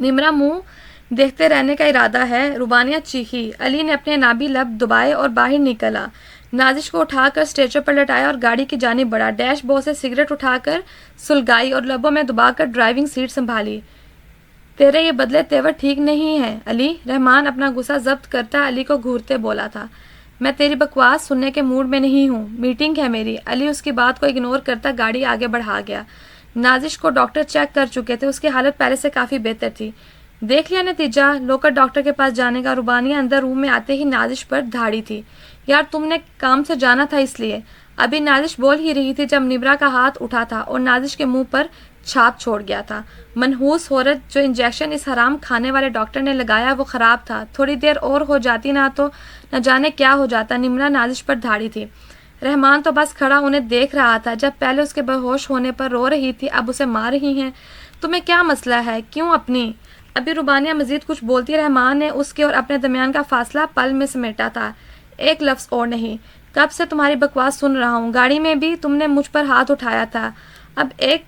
निमरा मुंह देखते रहने का इरादा है? रुबानिया चीखी। अली ने अपने नाभि लब दबाए और बाहर निकला। नाजिश को उठाकर स्ट्रेचर पर लटाया और गाड़ी की जानिब बढ़ा। डैशबोर्ड से सिगरेट उठाकर सुलगाई और लबों में दबाकर ड्राइविंग सीट संभाली। तेरे ये बदले तेवर ठीक नहीं है अली। रहमान अपना गुस्सा जब्त करता अली को घूरते बोला था। मैं तेरी बकवास सुनने के मूड में नहीं हूँ, मीटिंग है मेरी। अली उसकी बात को इग्नोर करता गाड़ी आगे बढ़ा गया। नाजिश को डॉक्टर चेक कर चुके थे, उसकी हालत पहले से काफ़ी बेहतर थी। देख लिया नतीजा? लोकल डॉक्टर के पास जाने का। रुबानिया अंदर रूम में आते ही नाजिश पर धाड़ी थी। यार तुमने काम से जाना था इसलिए। अभी नाजिश बोल ही रही थी जब निब्रा का हाथ उठा था और नाजिश के मुंह पर छाप छोड़ गया था। मनहूस औरत, जो इंजेक्शन इस हराम खाने वाले डॉक्टर ने लगाया वो ख़राब था। थोड़ी देर और हो जाती ना तो न जाने क्या हो जाता। निम्रा नाजिश पर धाड़ी थी। रहमान तो बस खड़ा उन्हें देख रहा था। जब पहले उसके बेहोश होने पर रो रही थी, अब उसे मार रही हैं। तुम्हें क्या मसला है? क्यों अपनी? अभी रुबानिया मजीद कुछ बोलती, रहमान ने उसके और अपने दरमियान का फासला पल में समेटा था। एक लफ्ज़ और नहीं। कब से तुम्हारी बकवास सुन रहा हूँ। गाड़ी में भी तुमने मुझ पर हाथ उठाया था। अब एक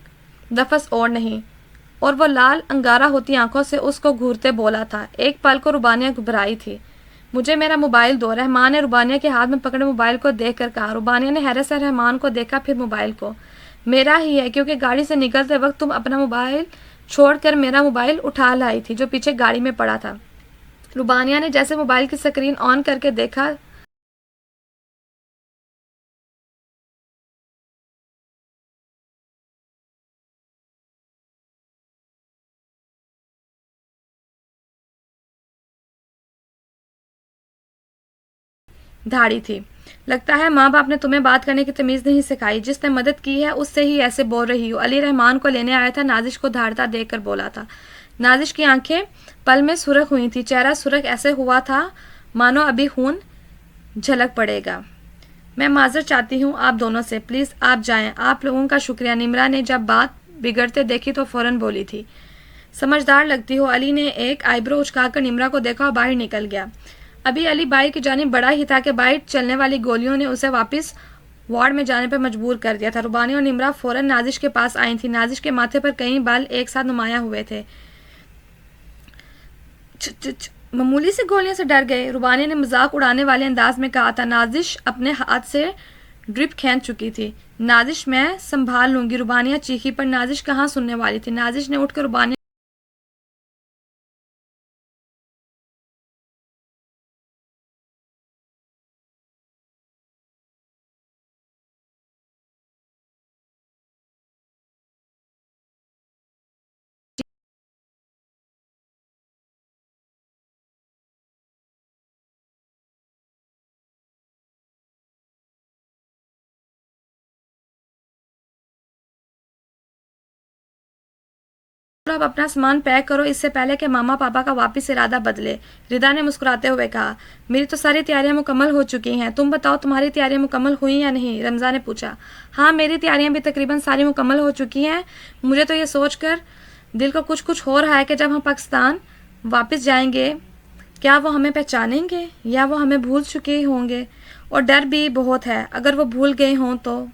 दफस और नहीं। और वो लाल अंगारा होती आंखों से उसको घूरते बोला था। एक पल को रुबानिया घबराई थी। मुझे मेरा मोबाइल दो। रहमान ने रुबानिया के हाथ में पकड़े मोबाइल को देख कर कहा। रुबानिया ने हैरत से रहमान को देखा, फिर मोबाइल को। मेरा ही है, क्योंकि गाड़ी से निकलते वक्त तुम अपना मोबाइल छोड़कर मेरा मोबाइल उठा लाई थी जो पीछे गाड़ी में पड़ा था। रुबानिया ने जैसे मोबाइल की स्क्रीन ऑन करके देखा धाड़ी थी। लगता है माँ बाप ने तुम्हें बात करने की तमीज़ नहीं सिखाई, जिसने मदद की है उससे ही ऐसे बोल रही हो। अली रहमान को लेने आया था, नाजिश को धाड़ता देख कर बोला था। नाजिश की आंखें पल में सुर्ख हुई थी, चेहरा सुर्ख ऐसे हुआ था मानो अभी खून झलक पड़ेगा। मैं माजर चाहती हूँ आप दोनों से, प्लीज़ आप जाएं। आप लोगों का शुक्रिया। निम्रा ने जब बात बिगड़ते देखी तो फ़ौरन बोली थी। समझदार लगती हो। अली ने एक आईब्रो उचकाकर निम्रा को देखा और बाहर निकल गया। अभी अली बाई की जानिब बढ़ा ही था कि बाहर चलने वाली गोलियों ने उसे वापस वार्ड में जाने पर मजबूर कर दिया था। रुबानी और निम्रा फ़ौरन नाजिश के पास आई थी। नाजिश के माथे पर कई बाल एक साथ नुमाया हुए थे। मामूली से गोलियों से डर गए, रुबानी ने मजाक उड़ाने वाले अंदाज में कहा था। नाजिश अपने हाथ से ड्रिप खींच चुकी थी। नाजिश मैं संभाल लूंगी, रुबानिया चीखी, पर नाजिश कहाँ सुनने वाली थी। नाजिश ने उठकर रुबानिया अब अपना सामान पैक करो, इससे पहले कि मामा पापा का वापस इरादा बदले। रिदा ने मुस्कुराते हुए कहा। मेरी तो सारी तैयारियां मुकम्मल हो चुकी हैं, तुम बताओ तुम्हारी तैयारियां मुकम्मल हुई या नहीं, रमज़ा ने पूछा। हाँ, मेरी तैयारियां भी तकरीबन सारी मुकम्मल हो चुकी हैं। मुझे तो ये सोच कर दिल को कुछ कुछ हो रहा है कि जब हम पाकिस्तान वापस जाएंगे क्या वो हमें पहचानेंगे या वो हमें भूल चुके होंगे। और डर भी बहुत है, अगर वो भूल गए हों तो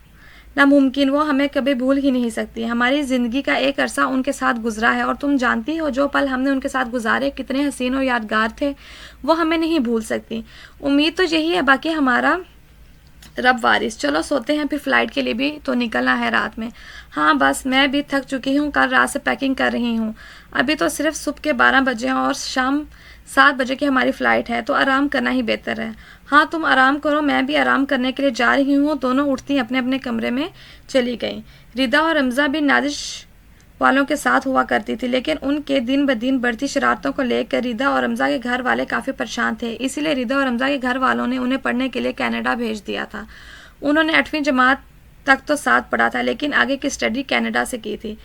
नामुमकिन, वो हमें कभी भूल ही नहीं सकती। हमारी ज़िंदगी का एक अरसा उनके साथ गुजरा है और तुम जानती हो जो पल हमने उनके साथ गुजारे कितने हसीन और यादगार थे, वो हमें नहीं भूल सकती। उम्मीद तो यही है, बाकी हमारा रब वारिस। चलो सोते हैं, फिर फ़्लाइट के लिए भी तो निकलना है रात में। हाँ बस, मैं भी थक चुकी हूँ, कल रात से पैकिंग कर रही हूँ। अभी तो सिर्फ सुबह के 12 बजे हैं और शाम 7 बजे की हमारी फ़्लाइट है, तो आराम करना ही बेहतर है। हाँ तुम आराम करो, मैं भी आराम करने के लिए जा रही हूँ। दोनों उठती अपने अपने कमरे में चली गईं। रिदा और रमज़ा भी नादिश वालों के साथ हुआ करती थी, लेकिन उनके दिन ब दिन बढ़ती शरारतों को लेकर रिदा और रमज़ा के घर वाले काफ़ी परेशान थे। इसीलिए रिदा और रमज़ा के घर वालों ने उन्हें पढ़ने के लिए कनाडा भेज दिया था। उन्होंने 8वीं जमात तक तो साथ पढ़ा था, लेकिन आगे की स्टडी कनाडा से की थी।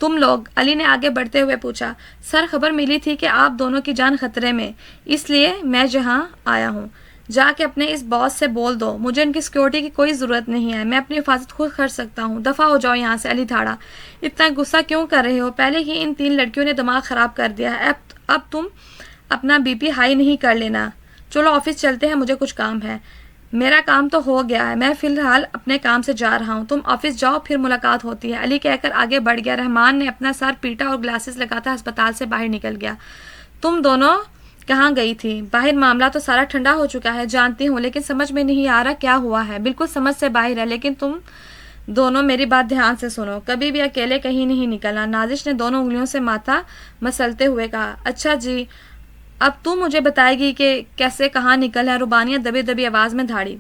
तुम लोग, अली ने आगे बढ़ते हुए पूछा। सर, खबर मिली थी कि आप दोनों की जान खतरे में, इसलिए मैं जहाँ आया हूँ। जाके अपने इस बॉस से बोल दो मुझे इनकी सिक्योरिटी की कोई ज़रूरत नहीं है, मैं अपनी हिफाजत खुद कर सकता हूँ। दफ़ा हो जाओ यहाँ से। अली थाड़ा। इतना गुस्सा क्यों कर रहे हो? पहले ही इन 3 लड़कियों ने दिमाग ख़राब कर दिया है, अब तुम अपना बीपी हाई नहीं कर लेना। चलो ऑफिस चलते हैं, मुझे कुछ काम है। मेरा काम तो हो गया है, मैं फ़िलहाल अपने काम से जा रहा हूँ, तुम ऑफिस जाओ, फिर मुलाकात होती है। अली कहकर आगे बढ़ गया। रहमान ने अपना सर पीटा और ग्लासेस लगाता अस्पताल से बाहर निकल गया। तुम दोनों कहाँ गई थी? बाहर मामला तो सारा ठंडा हो चुका है, जानती हूँ, लेकिन समझ में नहीं आ रहा क्या हुआ है। बिल्कुल समझ से बाहर है, लेकिन तुम दोनों मेरी बात ध्यान से सुनो, कभी भी अकेले कहीं नहीं निकलना। नाजिश ने दोनों उंगलियों से माथा मसलते हुए कहा। अच्छा जी, अब तू मुझे बताएगी कि कैसे कहाँ निकल है? रुबानिया दबी दबी आवाज़ में धाड़ी।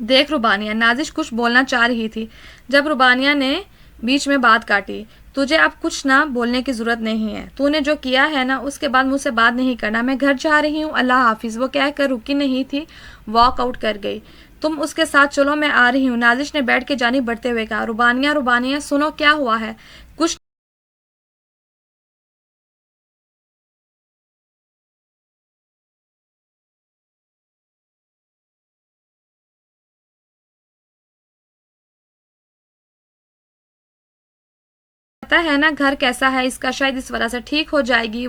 देख रुबानिया, नाजिश कुछ बोलना चाह रही थी, जब रुबानिया ने बीच में बात काटी। तुझे अब कुछ ना बोलने की ज़रूरत नहीं है, तूने जो किया है ना, उसके बाद मुझसे बात नहीं करना। मैं घर जा रही हूँ, अल्लाह हाफिज़। वो कहकर रुकी नहीं थी, वॉक आउट कर गई। तुम उसके साथ चलो, मैं आ रही हूँ, नाजिश ने बेड के जानिब बढ़ते हुए कहा। रुबानिया रुबानिया सुनो, क्या हुआ है? कुछ पता है ना घर कैसा है इसका, शायद इस वजह से ठीक हो जाएगी।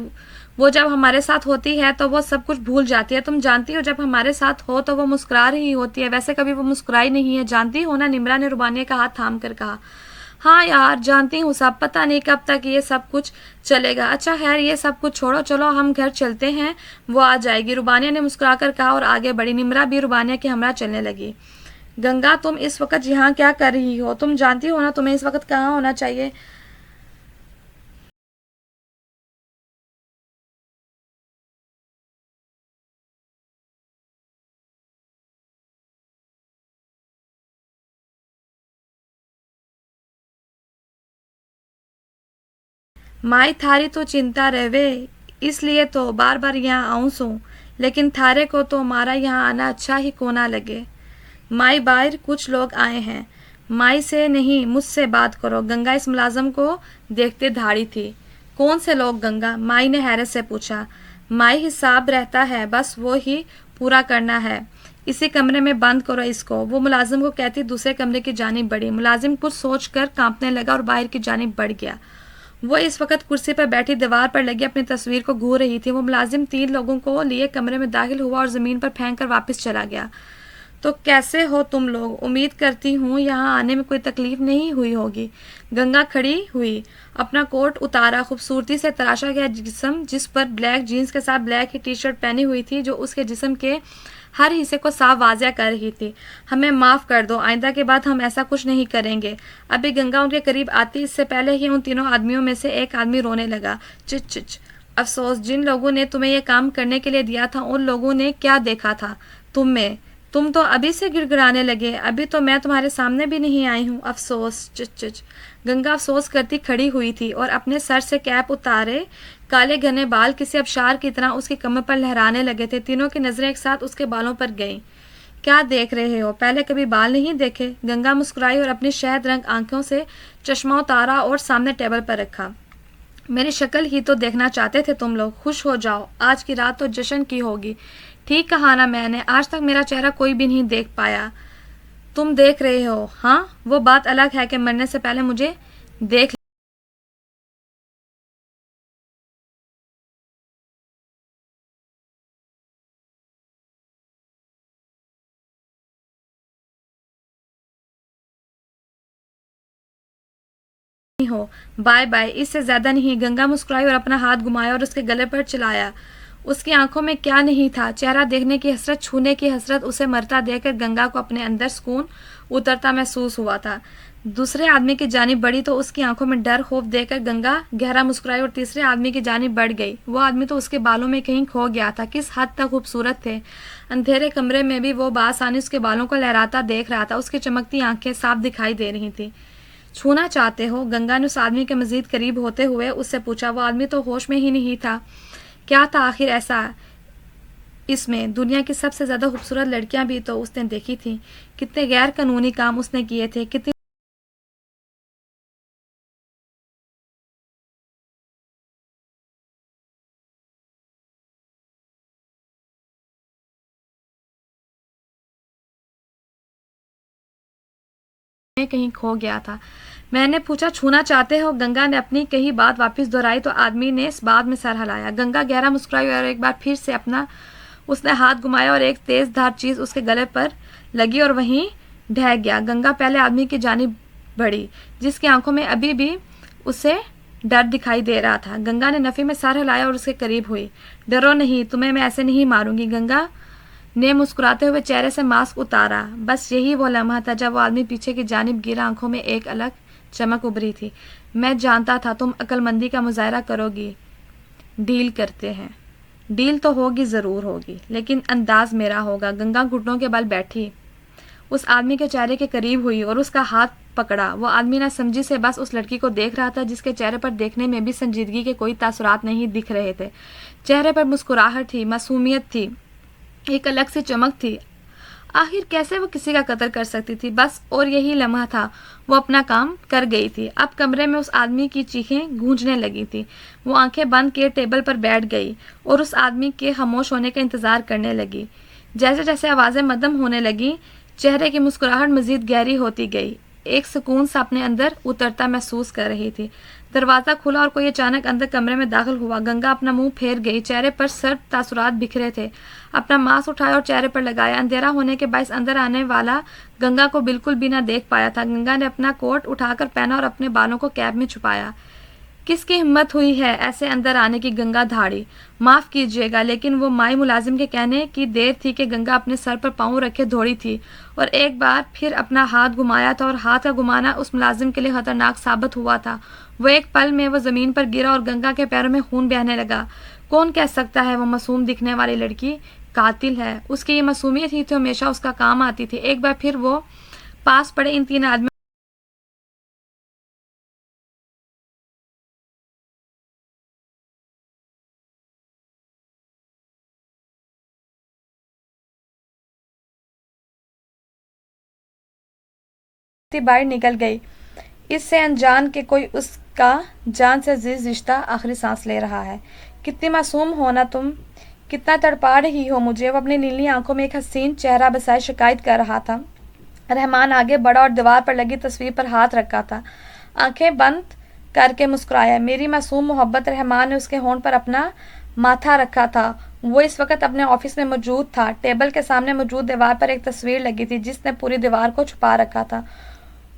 वो जब हमारे साथ होती है तो वो सब कुछ भूल जाती है। तुम जानती हो जब हमारे साथ हो तो वो मुस्कुरा रही होती है, वैसे कभी वो मुस्कुराई नहीं है, जानती हो ना? निम्रा ने रुबानिया का हाथ थाम कर कहा। हाँ यार, जानती हूँ सब, पता नहीं कब तक ये सब कुछ चलेगा। अच्छा खैर, ये सब कुछ छोड़ो, चलो हम घर चलते हैं, वो आ जाएगी, रुबानिया ने मुस्कुरा कर कहा और आगे बढ़ी। निम्रा भी रुबानिया के हमरा चलने लगी। गंगा, तुम इस वक्त यहाँ क्या कर रही हो? तुम जानती हो ना तुम्हें इस वक्त कहाँ होना चाहिए? माई थारी तो चिंता रहे, इसलिए तो बार बार यहाँ आऊँ सू, लेकिन थारे को तो हमारा यहाँ आना अच्छा ही कोना लगे। माई बाहर कुछ लोग आए हैं, माई से नहीं मुझसे बात करो। गंगा इस मुलाजम को देखते धाड़ी थी। कौन से लोग गंगा? माई ने हैरत से पूछा। माई हिसाब रहता है, बस वो ही पूरा करना है। इसी कमरे में बंद करो इसको। वो मुलाजिम को कहती दूसरे कमरे की जानिब बढ़ी। मुलाजिम कुछ सोचकर कांपने लगा और बाहर की जानिब बढ़ गया। वो इस वक्त कुर्सी पर बैठी दीवार पर लगी अपनी तस्वीर को घूर रही थी। वो मुलाजिम 3 लोगों को लिए कमरे में दाखिल हुआ और ज़मीन पर फेंक कर वापस चला गया। तो कैसे हो तुम लोग? उम्मीद करती हूँ यहाँ आने में कोई तकलीफ नहीं हुई होगी। गंगा खड़ी हुई, अपना कोट उतारा। खूबसूरती से तराशा गया जिस्म, जिस पर ब्लैक जीन्स के साथ ब्लैक ही टी शर्ट पहनी हुई थी, जो उसके जिस्म के हर हिस्से को साफ वाज़िया कर रही थी। हमें माफ़ कर दो, आइंदा के बाद हम ऐसा कुछ नहीं करेंगे। अभी गंगा उनके करीब आती, इससे पहले ही उन तीनों आदमियों में से एक आदमी रोने लगा। चिच चिच, अफसोस, जिन लोगों ने तुम्हें यह काम करने के लिए दिया था, उन लोगों ने क्या देखा था तुम में? तुम तो अभी से गिड़गिड़ाने लगे। अभी तो मैं तुम्हारे सामने भी नहीं आई हूँ। अफसोस। चिच चिच। गंगा अफसोस करती खड़ी हुई थी और अपने सर से कैप उतारे काले घने बाल किसी अबशार की तरह उसकी कमर पर लहराने लगे थे। तीनों की नजरें एक साथ उसके बालों पर गईं। क्या देख रहे हो? पहले कभी बाल नहीं देखे? गंगा मुस्कुराई और अपनी शहद रंग आंखों से चश्मा उतारा और सामने टेबल पर रखा। मेरी शक्ल ही तो देखना चाहते थे तुम लोग। खुश हो जाओ, आज की रात तो जश्न की होगी। ठीक कहा ना मैंने, आज तक मेरा चेहरा कोई भी नहीं देख पाया। तुम देख रहे हो? हाँ, वो बात अलग है कि मरने से पहले मुझे देख हो। बाय बाय, इससे ज्यादा नहीं। गंगा मुस्कुराई और अपना हाथ घुमाया और उसके गले पर चलाया। उसकी आंखों में क्या नहीं था? चेहरा देखने की हसरत, छूने की हसरत। उसे मरता देखकर गंगा को अपने अंदर सुकून उतरता महसूस हुआ था। दूसरे आदमी की जानिब बढ़ी तो उसकी आंखों में डर, खौफ देखकर गंगा गहरा मुस्कुराई और तीसरे आदमी की जानिब बढ़ गई। वो आदमी तो उसके बालों में कहीं खो गया था। किस हद तक खूबसूरत थे। अंधेरे कमरे में भी वो बासानी उसके बालों को लहराता देख रहा था। उसकी चमकती आंखें साफ दिखाई दे रही थी। छूना चाहते हो? गंगा ने उस आदमी के मजीद करीब होते हुए उससे पूछा। वो आदमी तो होश में ही नहीं था। क्या था आखिर ऐसा इसमें? दुनिया की सबसे ज्यादा खूबसूरत लड़कियां भी तो उसने देखी थी। कितने गैर कानूनी काम उसने किए थे, कितनी में कहीं खो गया था। मैंने पूछा, छूना चाहते हो? गंगा ने अपनी कही बात वापस दोहराई तो आदमी ने इस बात में सर हिलाया। गंगा गहरा मुस्कुराई और एक बार फिर से अपना उसने हाथ घुमाया और एक तेज धार चीज उसके गले पर लगी और वहीं ढह गया। गंगा पहले आदमी की जानिब बढ़ी, जिसकी आंखों में अभी भी उसे डर दिखाई दे रहा था। गंगा ने नफी में सर हिलाया और उसके करीब हुई। डरो नहीं, तुम्हें मैं ऐसे नहीं मारूंगी। गंगा ने मुस्कुराते हुए चेहरे से मास्क उतारा। बस यही वो लम्हा था जब वो आदमी पीछे की जानिब गिरा। आंखों में एक अलग चमक उभरी थी। मैं जानता था तुम अक्लमंदी का मुजाहरा करोगी। डील करते हैं। डील तो होगी, ज़रूर होगी, लेकिन अंदाज मेरा होगा। गंगा घुटनों के बल बैठी उस आदमी के चेहरे के करीब हुई और उसका हाथ पकड़ा। वो आदमी ना समझी से बस उस लड़की को देख रहा था, जिसके चेहरे पर देखने में भी संजीदगी के कोई तासुरात नहीं दिख रहे थे। चेहरे पर मुस्कुराहट थी, मासूमियत थी, एक अलग सी चमक थी। आखिर कैसे वो किसी का कत्ल कर सकती थी? बस और यही लम्हा था। वो अपना काम कर गई थी। अब कमरे में उस आदमी की चीखें गूंजने लगी थी। वो आंखें बंद किए टेबल पर बैठ गई और उस आदमी के खामोश होने का इंतजार करने लगी। जैसे जैसे आवाज़ें मद्धम होने लगी, चेहरे की मुस्कुराहट मजीद गहरी होती गई। एक सुकून सा अपने अंदर उतरता महसूस कर रही थी। दरवाज़ा खुला और कोई अचानक अंदर कमरे में दाखिल हुआ। गंगा अपना मुंह फेर गई। चेहरे पर सर्द तासुरात बिखरे थे। अपना मास्क उठाया और चेहरे पर लगाया। अंधेरा होने के बायस अंदर आने वाला गंगा को बिल्कुल भी ना देख पाया था। गंगा ने अपना कोट उठाकर पहना और अपने बालों को कैप में छुपाया। किसकी हिम्मत हुई है ऐसे अंदर आने की? गंगा धाड़ी। माफ़ कीजिएगा, लेकिन वो माई मुलाजिम के कहने की देर थी कि गंगा अपने सर पर पाँव रखे दौड़ी थी और एक बार फिर अपना हाथ घुमाया था और हाथ का घुमाना उस मुलाजिम के लिए खतरनाक साबित हुआ था। वो एक पल में वो ज़मीन पर गिरा और गंगा के पैरों में खून बहने लगा। कौन कह सकता है वो मासूम दिखने वाली लड़की कातिल है? उसकी ये मासूमियत ही तो हमेशा उसका काम आती थी। एक बार फिर वो पास पड़े इन 3 आदमियों बाहर निकल गई। इससे अनजान के कोई उसका जान से अजीज रिश्ता आखिरी सांस ले रहा है। कितनी मासूम हो ना तुम, कितना तड़पा रही हो मुझे। वो अपनी नीली आंखों में एक हसीन चेहरा बसाए शिकायत कर रहा था। रहमान आगे बढ़ा और दीवार पर लगी तस्वीर पर हाथ रखा था। आंखें बंद करके मुस्कुराया। मेरी मासूम मोहब्बत। रहमान ने उसके होंठ पर अपना माथा रखा था। वो इस वक्त अपने ऑफिस में मौजूद था। टेबल के सामने मौजूद दीवार पर एक तस्वीर लगी थी जिसने पूरी दीवार को छुपा रखा था।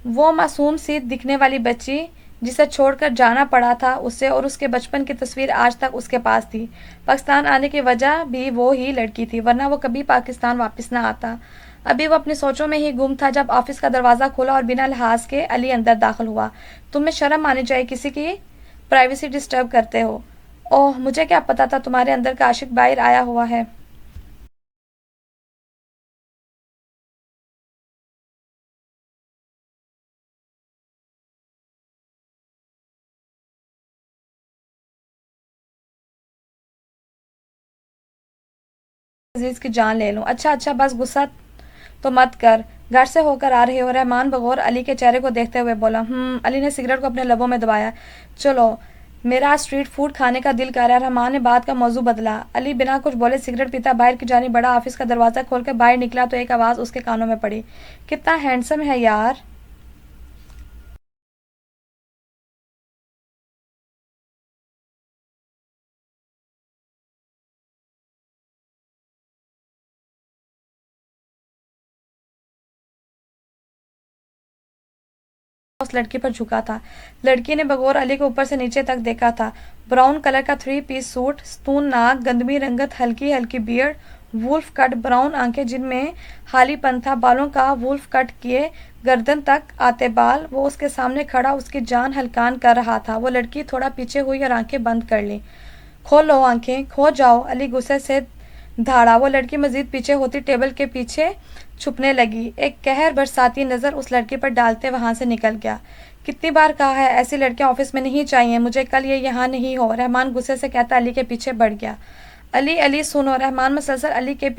वो मासूम सी दिखने वाली बच्ची जिसे छोड़कर जाना पड़ा था उसे, और उसके बचपन की तस्वीर आज तक उसके पास थी। पाकिस्तान आने की वजह भी वो ही लड़की थी, वरना वो कभी पाकिस्तान वापस ना आता। अभी वो अपनी सोचों में ही गुम था जब ऑफिस का दरवाज़ा खुला और बिना लिहाज के अली अंदर दाखिल हुआ। तुम्हें शर्म आनी चाहिए, किसी की प्राइवेसी डिस्टर्ब करते हो। ओह, मुझे क्या पता था तुम्हारे अंदर का आशिक बाहर आया हुआ है। अजीज की जान ले लूं। अच्छा अच्छा, बस गुस्सा तो मत कर। घर से होकर आ रहे हो। रहमान बगौर अली के चेहरे को देखते हुए बोला। अली ने सिगरेट को अपने लबों में दबाया। चलो, मेरा आज स्ट्रीट फूड खाने का दिल कर रहा है। रहमान ने बात का मौजू बदला। अली बिना कुछ बोले सिगरेट पीता बाहर की जानी बढ़ा। ऑफिस का दरवाज़ा खोलकर बाहर निकला तो एक आवाज़ उसके कानों में पड़ी। कितना हैंडसम है यार। उस लड़की पर झुका था। लड़की ने बगौर अली को ऊपर से नीचे तक देखा था। ब्राउन कलर का 3 पीस सूट, स्तून नाक, गंदमी रंगत, हल्की हल्की बियर्ड, वुल्फ कट, ब्राउन आंखें जिनमें हालीपन था, बालों का वुल्फ कट किए गर्दन तक आते बाल। वो उसके सामने खड़ा उसकी जान हलकान कर रहा था। वो लड़की थोड़ा पीछे हुई और आंखें बंद कर ली। खोलो आंखें, खो जाओ, अली गुस्से से धाड़ा। वो लड़की मजीद पीछे होती टेबल के पीछे छुपने लगी। एक कहर बरसाती नज़र उस लड़की पर डालते वहां से निकल गया। कितनी बार कहा है ऐसी लड़कियां ऑफिस में नहीं चाहिए मुझे, कल ये यहाँ नहीं हो। रहमान गुस्से से कहता अली के पीछे बढ़ गया। अली अली सुनो। रहमान मसलसल अली के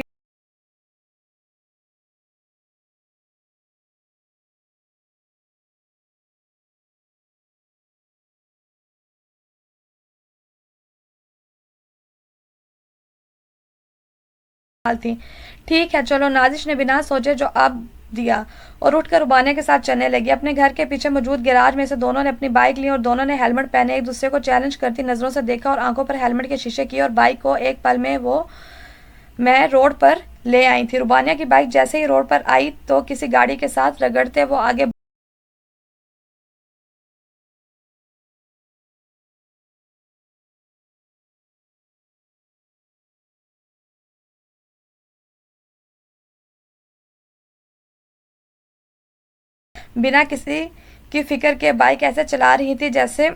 थी। ठीक है चलो, नाजिश ने बिना सोचे जो अब दिया और उठकर रुबानिया के साथ चलने लगी। अपने घर के पीछे मौजूद गैराज में से दोनों ने अपनी बाइक ली और दोनों ने हेलमेट पहने एक दूसरे को चैलेंज करती नजरों से देखा और आंखों पर हेलमेट के शीशे किए और बाइक को एक पल में वो मैं रोड पर ले आई थी। रुबानिया की बाइक जैसे ही रोड पर आई तो किसी गाड़ी के साथ रगड़ते वो आगे। बिना किसी की फिक्र के बाइक ऐसे चला रही थी जैसे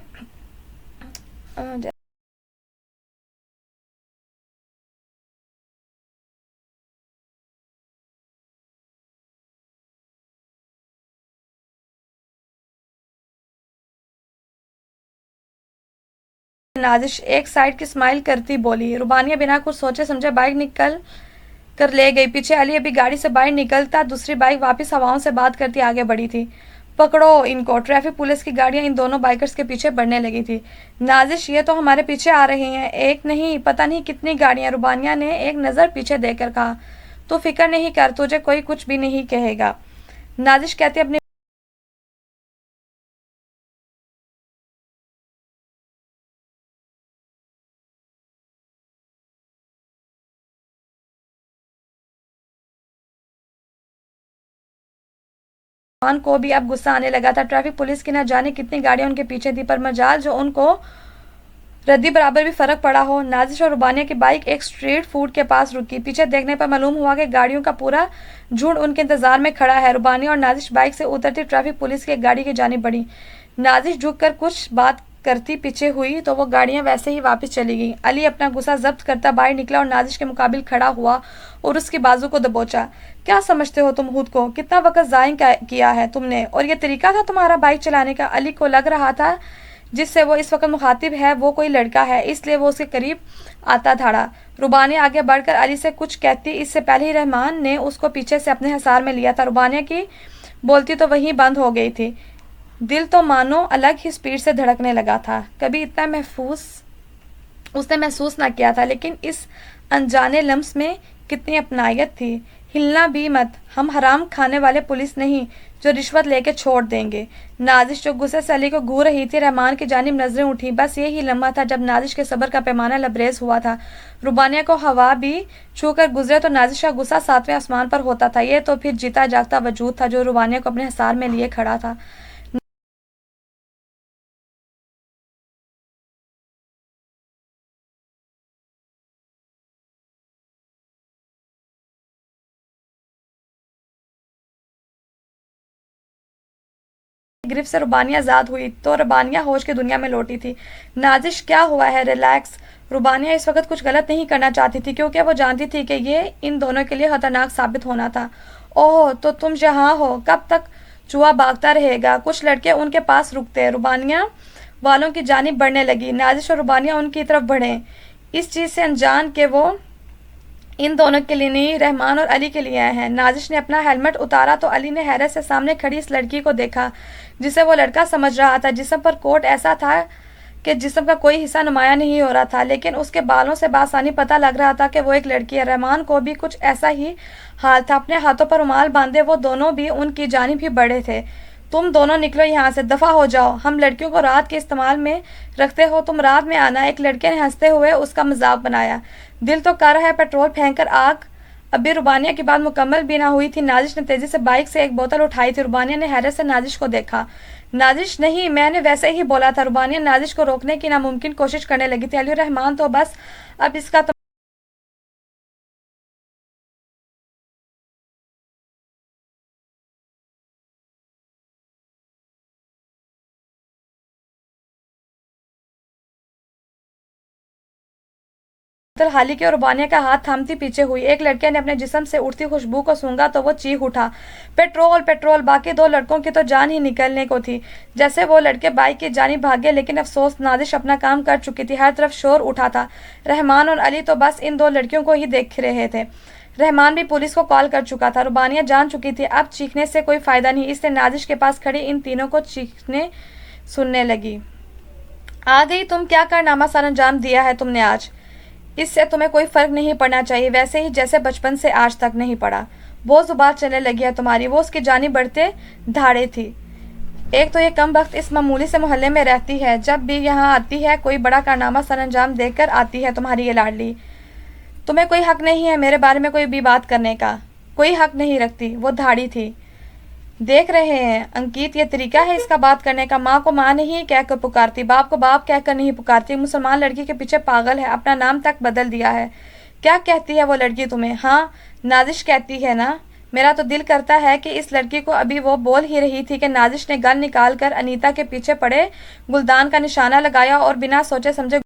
नाजिश एक साइड की स्माइल करती बोली। रुबानिया बिना कुछ सोचे समझे बाइक निकल कर ले गई। पीछे अली अभी गाड़ी से बाहर निकलता दूसरी बाइक वापस हवाओं से बात करती आगे बढ़ी थी। पकड़ो इनको। ट्रैफिक पुलिस की गाड़ियां इन दोनों बाइकर्स के पीछे बढ़ने लगी थी। नाजिश, ये तो हमारे पीछे आ रहे हैं, एक नहीं पता नहीं कितनी गाड़ियां। रुबानिया ने एक नज़र पीछे देकर कहा। तू फिक्र नहीं कर, तुझे कोई कुछ भी नहीं कहेगा। नाजिश कहती अपनी खान को भी अब गुस्सा आने लगा था। ट्रैफिक पुलिस की न जाने कितनी गाड़ियां उनके पीछे थी, पर मजाल जो उनको रद्दी बराबर भी फर्क पड़ा हो। नाजिश और रुबानिया की बाइक एक स्ट्रीट फूड के पास रुकी। पीछे देखने पर मालूम हुआ कि गाड़ियों का पूरा झुंड उनके इंतजार में खड़ा है। रुबानिया और नाजिश बाइक से उतरती ट्रैफिक पुलिस की एक गाड़ी की जानिब बढ़ी। नाजिश झुककर कुछ बात करती पीछे हुई तो वो गाड़ियां वैसे ही वापस चली गईं। अली अपना गुस्सा जब्त करता बाहर निकला और नाजिश के मुकाबिल खड़ा हुआ और उसकी बाजू को दबोचा। क्या समझते हो तुम खुद को? कितना वक्त ज़ाया किया है तुमने, और ये तरीका था तुम्हारा बाइक चलाने का? अली को लग रहा था जिससे वो इस वक्त मुखातिब है वो कोई लड़का है, इसलिए वो उसके करीब आता धाड़ा। रुबानिया आगे बढ़कर अली से कुछ कहती इससे पहले ही रहमान ने उसको पीछे से अपने हिसार में लिया था। रुबानिया की बोलती तो वहीं बंद हो गई थी। दिल तो मानो अलग ही स्पीड से धड़कने लगा था। कभी इतना महफूस उसने महसूस ना किया था, लेकिन इस अनजाने लम्स में कितनी अपनायत थी। हिलना भी मत, हम हराम खाने वाले पुलिस नहीं जो रिश्वत लेके छोड़ देंगे। नाजिश जो गुस्से से अली को घूर रही थी, रहमान की जानिब नजरें उठी। बस यही लम्हा था जब नाजिश के सब्र का पैमाना लबरेज हुआ था। रुबानिया को हवा भी छू कर गुजरे तो नाजिश का गुस्सा सातवें आसमान पर होता था। यह तो फिर जीता जागता वजूद था जो रुबानिया को अपने हिसार में लिए खड़ा था। गिरफ्त से रुबानिया आजाद हुई तो रुबानिया होश की दुनिया में लौटी थी। नाजिश क्या हुआ है, रिलैक्स। रुबानिया इस वक्त कुछ गलत नहीं करना चाहती थी, क्योंकि वो जानती थी कि ये इन दोनों के लिए खतरनाक साबित होना था। ओह, तो तुम यहाँ हो, कब तक जुआ भागता रहेगा? कुछ लड़के उनके पास रुकते। रुबानिया वालों की जानिब बढ़ने लगी। नाजिश और रुबानिया उनकी तरफ बढ़े, इस चीज़ से अनजान के वो इन दोनों के लिए नहीं, रहमान और अली के लिए आए हैं। नाजिश ने अपना हेलमेट उतारा तो अली ने हैरत से सामने खड़ी इस लड़की को देखा जिसे वो लड़का समझ रहा था। जिस्म पर कोट ऐसा था कि जिस्म का कोई हिस्सा नुमाया नहीं हो रहा था, लेकिन उसके बालों से बासानी पता लग रहा था कि वो एक लड़की है। रहमान को भी कुछ ऐसा ही हाल था। अपने हाथों पर रुमाल बांधे वो दोनों भी उनकी जानिब ही बढ़े थे। तुम दोनों निकलो यहाँ से, दफ़ा हो जाओ। हम लड़कियों को रात के इस्तेमाल में रखते हो, तुम रात में आना। एक लड़के ने हंसते हुए उसका मजाक बनाया। दिल तो कर रहा है पेट्रोल फेंक कर आग। अभी रुबानिया की बात मुकम्मल भी ना हुई थी, नाजिश ने तेजी से बाइक से एक बोतल उठाई थी। रुबानिया ने हैरत से नाजिश को देखा। नाजिश नहीं, मैंने वैसे ही बोला था। रुबानिया नाजिश को रोकने की नामुमकिन कोशिश करने लगी थी। अली रहमान तो बस अब इसका तो हाली के और रुबानिया का हाथ थामती पीछे हुई। एक लड़के ने अपने जिस्म से उठती खुशबू को सूंघा तो वो चीख उठा, पेट्रोल पेट्रोल। बाकी दो लड़कों की तो जान ही निकलने को थी। जैसे वो लड़के बाइक की जानिब भागे, लेकिन अफसोस नाजिश अपना काम कर चुकी थी। हर तरफ शोर उठा था। रहमान और अली तो बस इन दो लड़कियों को ही देख रहे थे। रहमान भी पुलिस को कॉल कर चुका था। रुबानिया जान चुकी थी अब चीखने से कोई फायदा नहीं, इसलिए नाजिश के पास खड़ी इन तीनों को चीखने सुनने लगी। आ गई तुम, क्या कारनामा सर अंजाम दिया है तुमने आज? इससे तुम्हें कोई फर्क नहीं पड़ना चाहिए, वैसे ही जैसे बचपन से आज तक नहीं पड़ा। वो जुबान चलने लगी है तुम्हारी। वो उसकी जानिब बढ़ते धाड़े थी। एक तो ये कम वक्त इस मामूली से मोहल्ले में रहती है, जब भी यहाँ आती है कोई बड़ा कारनामा सर अंजाम देकर आती है तुम्हारी ये लाडली। तुम्हें कोई हक नहीं है मेरे बारे में कोई भी बात करने का, कोई हक नहीं रखती। वो धाड़ी थी। देख रहे हैं अंकित, ये तरीका है इसका बात करने का? माँ को माँ नहीं कहकर पुकारती, बाप को बाप कहकर नहीं पुकारती। मुसलमान लड़की के पीछे पागल है, अपना नाम तक बदल दिया है। क्या कहती है वो लड़की तुम्हें? हाँ, नाजिश कहती है ना। मेरा तो दिल करता है कि इस लड़की को अभी वो बोल ही रही थी कि नाजिश ने गन निकाल कर अनीता के पीछे पड़े गुलदान का निशाना लगाया और बिना सोचे समझे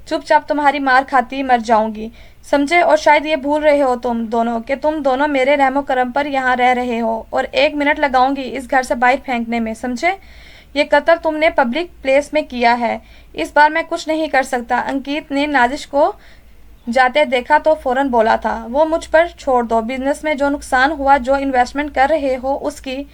चुपचाप तुम्हारी मार खाती मर जाऊंगी, समझे? और शायद ये भूल रहे हो तुम दोनों कि तुम दोनों मेरे रहमो करम पर यहाँ रह रहे हो, और एक मिनट लगाऊंगी इस घर से बाहर फेंकने में, समझे? ये कत्ल तुमने पब्लिक प्लेस में किया है, इस बार मैं कुछ नहीं कर सकता। अंकित ने नाजिश को जाते देखा तो फौरन बोला था, वो मुझ पर छोड़ दो। बिजनेस में जो नुकसान हुआ, जो इन्वेस्टमेंट कर रहे हो, उसकी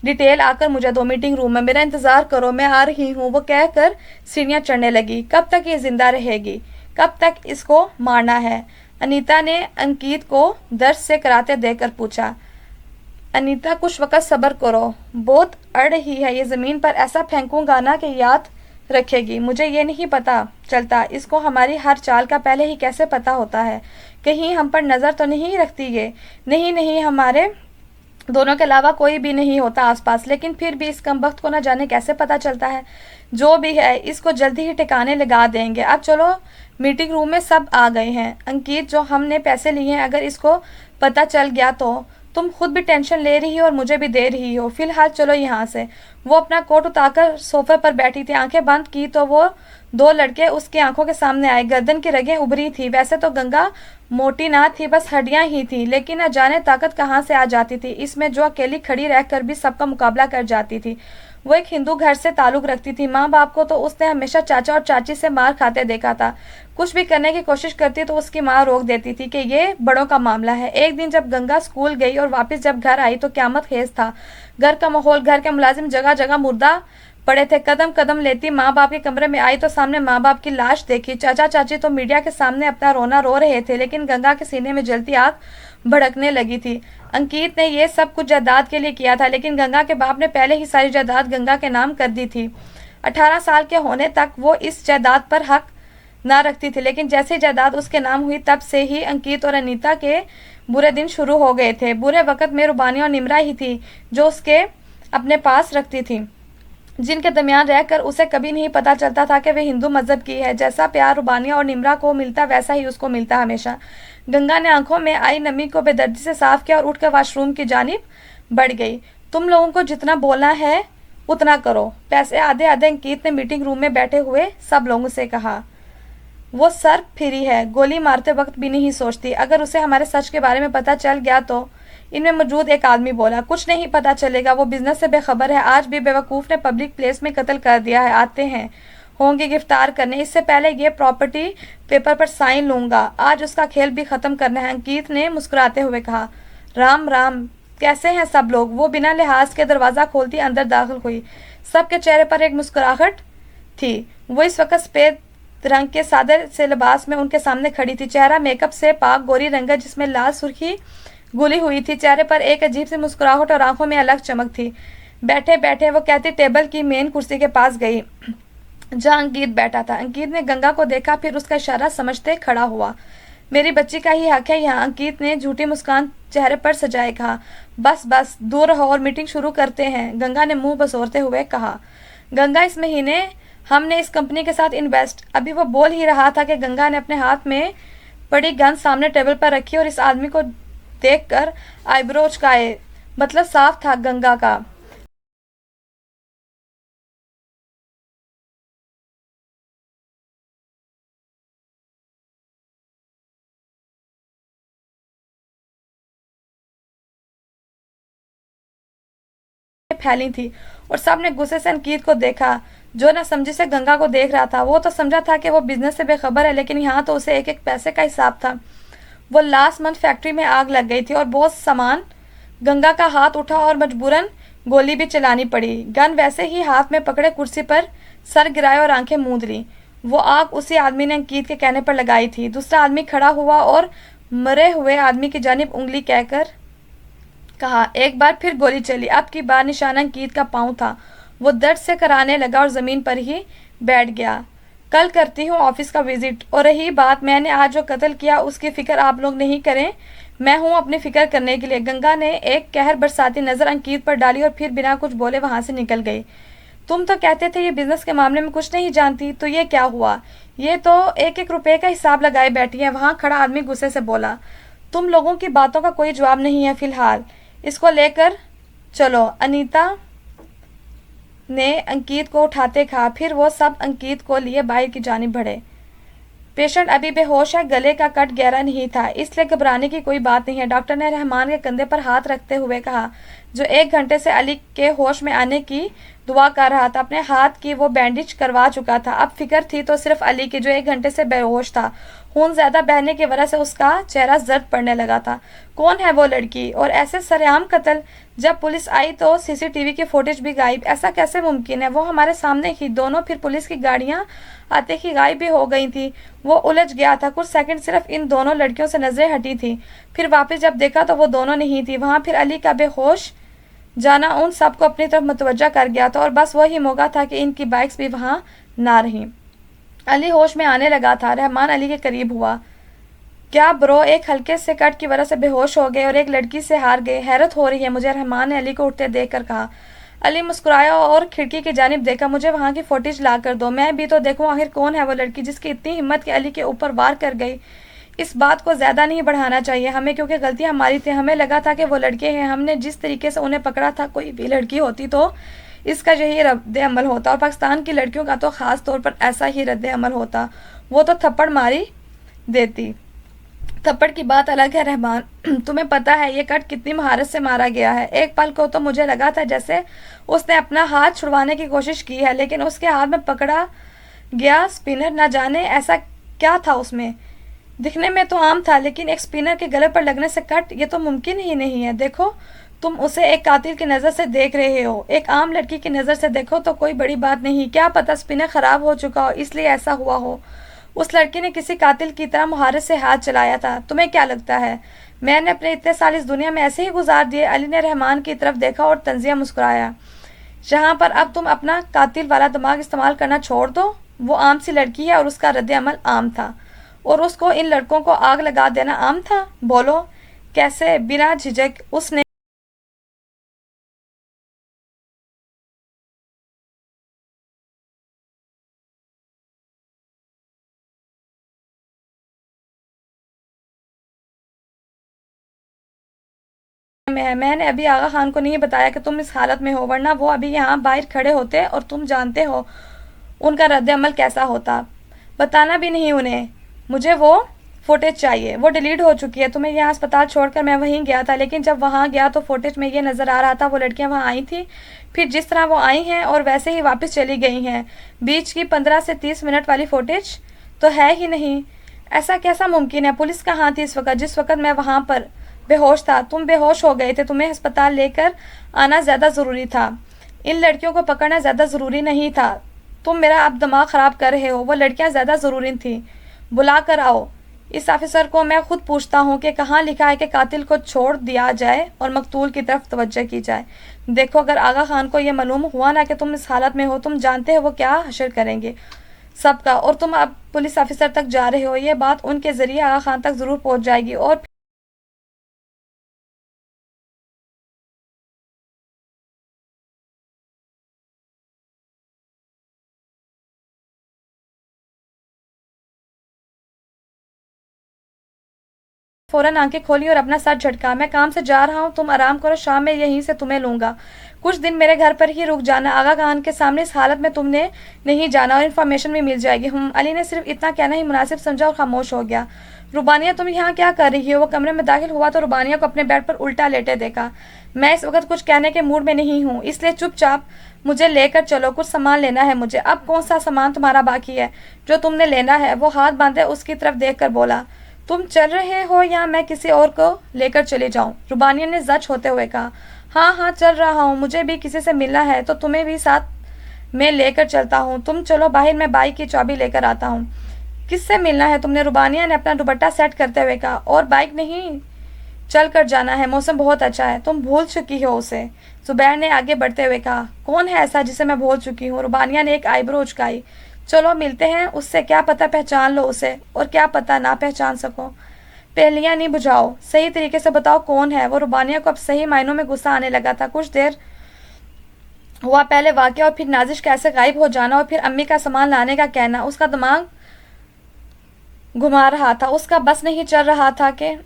डिटेल आकर मुझे दो। मीटिंग रूम में मेरा इंतजार करो, मैं आ रही हूँ। वो कहकर सीढ़ियाँ चढ़ने लगी। कब तक ये जिंदा रहेगी? कब तक इसको मारना है? अनीता ने अंकित को दर्द से कराते देकर पूछा। अनीता, कुछ वक्त सब्र करो, बहुत अड़ रही है। ये ज़मीन पर ऐसा फेंकूंगा ना कि याद रखेगी। मुझे ये नहीं पता चलता इसको हमारी हर चाल का पहले ही कैसे पता होता है। कहीं हम पर नज़र तो नहीं रखती ये? नहीं नहीं, हमारे दोनों के अलावा कोई भी नहीं होता आसपास, लेकिन फिर भी इस कमबख्त को न जाने कैसे पता चलता है। जो भी है इसको जल्दी ही ठिकाने लगा देंगे। अब चलो, मीटिंग रूम में सब आ गए हैं। अंकित, जो हमने पैसे लिए हैं, अगर इसको पता चल गया तो तुम खुद भी टेंशन ले रही हो और मुझे भी दे रही हो। फिलहाल चलो यहाँ से। वो अपना कोट उतारकर सोफे पर बैठी थी। आंखें बंद की तो वो दो लड़के उसकी आंखों के सामने आए। गर्दन की रगें उभरी थी। वैसे तो गंगा मोटी ना थी, बस हड्डियां ही थी, लेकिन न जाने ताकत कहाँ से आ जाती थी इसमें, जो अकेली खड़ी रहकर भी सबका मुकाबला कर जाती थी। वो एक हिंदू घर से ताल्लुक रखती थी। माँ बाप को तो उसने हमेशा चाचा और चाची से मार खाते देखा था। कुछ भी करने की कोशिश करती तो उसकी माँ रोक देती थी कि ये बड़ों का मामला है। एक दिन जब गंगा स्कूल गई और वापस जब घर आई तो क्यामत खेज था। घर का माहौल, घर के मुलाजिम जगह जगह मुर्दा पड़े थे। कदम कदम लेती माँ बाप के कमरे में आई तो सामने माँ बाप की लाश देखी। चाचा चाची तो मीडिया के सामने अपना रोना रो रहे थे, लेकिन गंगा के सीने में जलती आग भड़कने लगी थी। अंकित ने ये सब कुछ जायदाद के लिए किया था, लेकिन गंगा के बाप ने पहले ही सारी जायदाद गंगा के नाम कर दी थी। 18 साल के होने तक वो इस जायदाद पर हक ना रखती थी, लेकिन जैसे जायदाद उसके नाम हुई तब से ही अंकित और अनीता के बुरे दिन शुरू हो गए थे। बुरे वक्त में रूबानी और निमरा ही थी जो उसके अपने पास रखती थी, जिनके दरमियान रहकर उसे कभी नहीं पता चलता था कि वे हिंदू मजहब की है। जैसा प्यार रुबानिया और निमरा को मिलता वैसा ही उसको मिलता हमेशा। गंगा ने आंखों में आई नमी को बेदर्दी से साफ किया और उठकर वॉशरूम की जानिब बढ़ गई। तुम लोगों को जितना बोलना है उतना करो। पैसे आधे आधे अंकित ने मीटिंग रूम में बैठे हुए सब लोगों से कहा। वो सर फिरी है, गोली मारते वक्त भी नहीं सोचती। अगर उसे हमारे सच के बारे में पता चल गया तो, इनमें मौजूद एक आदमी बोला, कुछ नहीं पता चलेगा, वो बिजनेस से बेखबर है। आज भी बेवकूफ़ ने पब्लिक प्लेस में कत्ल कर दिया है। आते हैं होंगे गिरफ्तार करने, इससे पहले ये प्रॉपर्टी पेपर पर साइन लूंगा। आज उसका खेल भी ख़त्म करना है। अंकित ने मुस्कुराते हुए कहा। राम राम, कैसे हैं सब लोग? वो बिना लिहाज के दरवाज़ा खोलती अंदर दाखिल हुई। सबके चेहरे पर एक मुस्कुराहट थी। वो इस वक्त सफ़ेद रंग के सादे से लिबास में उनके सामने खड़ी थी। चेहरा मेकअप से पाक गोरी रंगा जिसमें लाल सुर्खी गुली हुई थी। चेहरे पर एक अजीब सी मुस्कुराहट और आंखों में अलग चमक थी। बैठे बैठे वो कहती टेबल की मेन कुर्सी के पास गई जहाँ अंकित बैठा था। अंकित ने गंगा को देखा, फिर उसका इशारा समझते खड़ा हुआ। मेरी बच्ची का ही हक है यहाँ। अंकित ने झूठी मुस्कान चेहरे पर सजाए कहा। बस बस दूर रहो और मीटिंग शुरू करते हैं, गंगा ने मुंह बसोरते हुए कहा। गंगा, इस महीने हमने इस कंपनी के साथ इन्वेस्ट। अभी वो बोल ही रहा था कि गंगा ने अपने हाथ में पड़ी गन सामने टेबल पर रखी और इस आदमी को देखकर आईब्रो उचकाए। मतलब साफ था गंगा का फैली थी और सबने गुस्से से अंकित को देखा, जो न समझी से गंगा को देख रहा था। वो तो समझा था कि वो बिजनेस से बेखबर है, लेकिन यहाँ तो उसे एक एक पैसे का हिसाब था। वो लास्ट मंथ फैक्ट्री में आग लग गई थी और बहुत सामान। गंगा का हाथ उठा और मजबूरन गोली भी चलानी पड़ी। गन वैसे ही हाथ में पकड़े कुर्सी पर सर गिराए और आंखें मूंद ली। वो आग उसी आदमी ने अंकित के कहने पर लगाई थी। दूसरा आदमी खड़ा हुआ और मरे हुए आदमी की जानिब उंगली कहकर कहा। एक बार फिर गोली चली। अब की बार निशाना अंकित का पाँव था। वो दर्द से कराने लगा और ज़मीन पर ही बैठ गया। कल करती हूँ ऑफिस का विजिट। और रही बात मैंने आज जो कत्ल किया उसकी फ़िक्र आप लोग नहीं करें, मैं हूँ अपनी फ़िक्र करने के लिए। गंगा ने एक कहर बरसाती नज़र अंकित पर डाली और फिर बिना कुछ बोले वहाँ से निकल गई। तुम तो कहते थे ये बिजनेस के मामले में कुछ नहीं जानती, तो ये क्या हुआ? ये तो एक एक रुपये का हिसाब लगाए बैठी है। वहाँ खड़ा आदमी गुस्से से बोला। तुम लोगों की बातों का कोई जवाब नहीं है फिलहाल, इसको लेकर चलो। अनीता ने अंकित को उठाते कहा। फिर वो सब अंकित को लिए बाहर की जानिब बढ़े। पेशेंट अभी बेहोश है, गले का कट गहरा नहीं था, इसलिए घबराने की कोई बात नहीं है, डॉक्टर ने रहमान के कंधे पर हाथ रखते हुए कहा, जो 1 घंटे से अली के होश में आने की दुआ कर रहा था। अपने हाथ की वो बैंडेज करवा चुका था। अब फिक्र थी तो सिर्फ अली की, जो 1 घंटे से बेहोश था। खून ज्यादा बहने की वजह से उसका चेहरा जर्द पड़ने लगा था। कौन है वो लड़की? और ऐसे सरेआम कत्ल? जब पुलिस आई तो सीसीटीवी की फुटेज भी गायब। ऐसा कैसे मुमकिन है? वो हमारे सामने ही दोनों, फिर पुलिस की गाड़ियां आते ही गायब भी हो गई थी। वो उलझ गया था। कुछ सेकंड सिर्फ इन दोनों लड़कियों से नजरें हटी थी, फिर वापस जब देखा तो वो दोनों नहीं थी वहाँ। फिर अली का बेहोश जाना उन सबको अपनी तरफ मुतवज्जा कर गया था और बस वही मौका था कि इनकी बाइक्स भी वहाँ ना रहीं। अली होश में आने लगा था। रहमान अली के करीब हुआ। क्या ब्रो, एक हल्के से कट की वजह से बेहोश हो गए और एक लड़की से हार गए? हैरत हो रही है मुझे, रहमान ने अली को उठते देख कर कहा। अली मुस्कुराया और खिड़की की जानिब देखा। मुझे वहाँ की फुटेज ला कर दो, मैं भी तो देखूँ आखिर कौन है वो लड़की जिसकी इतनी हिम्मत कि अली के ऊपर वार कर गई। इस बात को ज़्यादा नहीं बढ़ाना चाहिए हमें, क्योंकि गलती हमारी थी। हमें लगा था कि वो लड़के हैं। हमने जिस तरीके से उन्हें पकड़ा था, कोई भी लड़की होती तो इसका यही रद्द अमल होता, और पाकिस्तान की लड़कियों का तो ख़ास तौर पर ऐसा ही रद्द अमल होता। वो तो थप्पड़ मारी देती। थप्पड़ की बात अलग है रहमान। तुम्हें पता है ये कट कितनी महारत से मारा गया है। एक पल को तो मुझे लगा था जैसे उसने अपना हाथ छुड़वाने की कोशिश की है, लेकिन उसके हाथ में पकड़ा गया स्पिनर न जाने ऐसा क्या था उसमें। दिखने में तो आम था, लेकिन एक स्पिनर के गले पर लगने से कट, ये तो मुमकिन ही नहीं है। देखो, तुम उसे एक कातिल की नज़र से देख रहे हो, एक आम लड़की की नज़र से देखो तो कोई बड़ी बात नहीं। क्या पता स्पिनर खराब हो चुका हो, इसलिए ऐसा हुआ हो। उस लड़की ने किसी कातिल की तरह मुहारत से हाथ चलाया था। तुम्हें क्या लगता है मैंने अपने इतने साल इस दुनिया में ऐसे ही गुजार दिए? अली ने रहमान की तरफ देखा और तंजिया मुस्कुराया। जहाँ पर अब तुम अपना कातिल वाला दिमाग इस्तेमाल करना छोड़ दो। वो आम सी लड़की है और उसका रद्द-ए-अमल आम था, और उसको इन लड़कों को आग लगा देना आम था। बोलो कैसे? बिना झिझक उसने मैंने अभी आगा खान को नहीं बताया कि तुम इस हालत में हो, वरना वो अभी यहाँ बाहर खड़े होते और तुम जानते हो उनका रद्द अमल कैसा होता। बताना भी नहीं उन्हें। मुझे वो फुटेज चाहिए, वो डिलीट हो चुकी है। तुम्हें यहाँ अस्पताल छोड़कर मैं वहीं गया था, लेकिन जब वहाँ गया तो फुटेज में ये नज़र आ रहा था वो लड़कियाँ वहाँ आई थी, फिर जिस तरह वो आई हैं और वैसे ही वापस चली गई हैं। बीच की 15 से 30 मिनट वाली फुटेज तो है ही नहीं। ऐसा कैसा मुमकिन है? पुलिस कहाँ थी इस वक्त जिस वक्त मैं वहाँ पर बेहोश था? तुम बेहोश हो गए थे, तुम्हें अस्पताल लेकर आना ज़्यादा ज़रूरी था, इन लड़कियों को पकड़ना ज़्यादा ज़रूरी नहीं था। तुम मेरा अब दिमाग ख़राब कर रहे हो। वो लड़कियां ज़्यादा ज़रूरी थी। बुला कर आओ इस ऑफिसर को। मैं खुद पूछता हूँ कि कहाँ लिखा है कि कातिल को छोड़ दिया जाए और मकतूल की तरफ तवज्जो की जाए। देखो, अगर आगा खान को यह मालूम हुआ ना कि तुम इस हालत में हो, तुम जानते हो वो क्या हशर करेंगे सबका। और तुम अब पुलिस ऑफिसर तक जा रहे हो, ये बात उनके ज़रिए आगा खान तक ज़रूर पहुँच जाएगी। और फौरन आंखें खोली और अपना सर झटका। मैं काम से जा रहा हूँ, तुम आराम करो, शाम में यहीं से तुम्हें लूंगा। कुछ दिन मेरे घर पर ही रुक जाना। आगा खान के सामने इस हालत में तुमने नहीं जाना, और इन्फॉर्मेशन भी मिल जाएगी। अली ने सिर्फ इतना कहना ही मुनासिब समझा और खामोश हो गया। रुबानिया, तुम यहाँ क्या कर रही हो? वो कमरे में दाखिल हुआ तो रुबानिया को अपने बेड पर उल्टा लेटे देखा। मैं इस वक्त कुछ कहने के मूड में नहीं हूँ, इसलिए चुपचाप मुझे लेकर चलो, कुछ सामान लेना है मुझे। अब कौन सा सामान तुम्हारा बाकी है जो तुमने लेना है? वो हाथ बांधे उसकी तरफ देख कर बोला। तुम चल रहे हो या मैं किसी और को लेकर चले जाऊं? रुबानिया ने जच होते हुए कहा। हाँ हाँ, चल रहा हूँ, मुझे भी किसी से मिलना है तो तुम्हें भी साथ में लेकर चलता हूँ। तुम चलो बाहर, मैं बाइक की चाबी लेकर आता हूँ। किससे मिलना है तुमने? रुबानिया ने अपना दुपट्टा सेट करते हुए कहा। और बाइक नहीं, चल कर जाना है, मौसम बहुत अच्छा है। तुम भूल चुकी हो उसे, जुबैर ने आगे बढ़ते हुए कहा। कौन है ऐसा जिसे मैं भूल चुकी हूँ? रुबानिया ने एक आईब्रो उचकाई। चलो मिलते हैं उससे, क्या पता पहचान लो उसे, और क्या पता ना पहचान सको। पहेलियां नहीं बुझाओ, सही तरीके से बताओ कौन है वो। रुबानिया को अब सही मायनों में गुस्सा आने लगा था। कुछ देर हुआ, पहले वाकया और फिर नाजिश कैसे गायब हो जाना और फिर अम्मी का सामान लाने का कहना। उसका दिमाग घुमा रहा था। उसका बस नहीं चल रहा था कि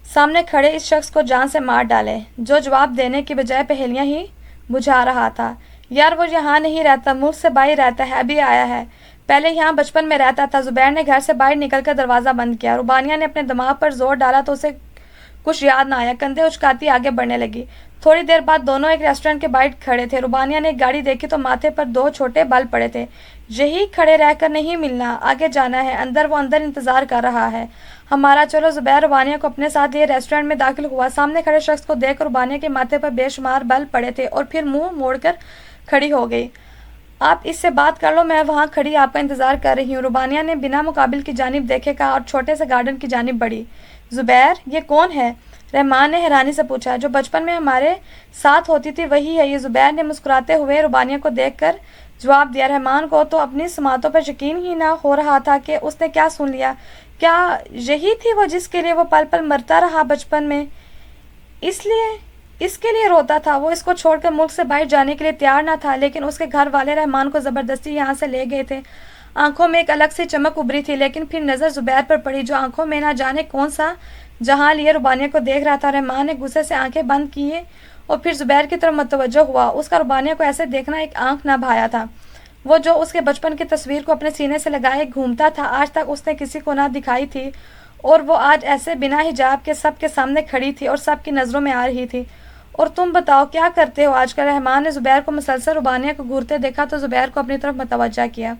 सामने खड़े इस शख्स को जान से मार डाले, जो जवाब देने की बजाय पहेलियां ही बुझा रहा था। यार वो यहाँ नहीं रहता, मुल्क से बाहर रहता है, अभी आया है। पहले यहाँ बचपन में रहता था। जुबैर ने घर से बाहर निकलकर दरवाज़ा बंद किया। रुबानिया ने अपने दिमाग पर जोर डाला तो उसे कुछ याद ना आया। कंधे उचकाती आगे बढ़ने लगी। थोड़ी देर बाद दोनों एक रेस्टोरेंट के बाहर खड़े थे। रुबानिया ने एक गाड़ी देखी तो माथे पर दो छोटे बाल पड़े थे। यही खड़े रहकर नहीं मिलना, आगे जाना है, अंदर। वो अंदर इंतजार कर रहा है हमारा। चलो। जुबैर रुबानिया को अपने साथ लिए रेस्टोरेंट में दाखिल हुआ। सामने खड़े शख्स को देख रुबानिया के माथे पर बेशुमार बाल पड़े थे और फिर मुंह मोड़कर खड़ी हो गई। आप इससे बात कर लो, मैं वहाँ खड़ी आपका इंतजार कर रही हूँ। रुबानिया ने बिना मुकाबिल की जानिब देखे कहा और छोटे से गार्डन की जानिब बढ़ी। जुबैर, ये कौन है? रहमान ने हैरानी से पूछा। जो बचपन में हमारे साथ होती थी वही है ये। जुबैर ने मुस्कुराते हुए रुबानिया को देखकर जवाब दिया। रहमान को तो अपनी समातों पर यकीन ही ना हो रहा था कि उसने क्या सुन लिया। क्या यही थी वो जिसके लिए वो पल पल मरता रहा बचपन में? इसलिए इसके लिए रोता था। वो इसको छोड़कर मुल्क से बाहर जाने के लिए तैयार ना था, लेकिन उसके घर वाले रहमान को ज़बरदस्ती यहाँ से ले गए थे। आंखों में एक अलग सी चमक उभरी थी, लेकिन फिर नज़र जुबैर पर पड़ी, जो आंखों में ना जाने कौन सा जहां लिए रुबानिया को देख रहा था। रहमान ने गुस्से से आंखें बंद किए और फिर जुबैर की तरफ मुतवज्जो हुआ। उसका रुबानिया को ऐसे देखना एक आंख ना भाया था। वो जो उसके बचपन की तस्वीर को अपने सीने से लगाए घूमता था, आज तक उसने किसी को ना दिखाई थी, और वो आज ऐसे बिना हिजाब के सबके सामने खड़ी थी और सबकी नज़रों में आ रही थी। और तुम बताओ क्या करते हो आजकल? रहमान ने ज़ुबैर को मुसलसल रुबानिया को घूरते देखा तो ज़ुबैर को अपनी तरफ मतवज्जा किया।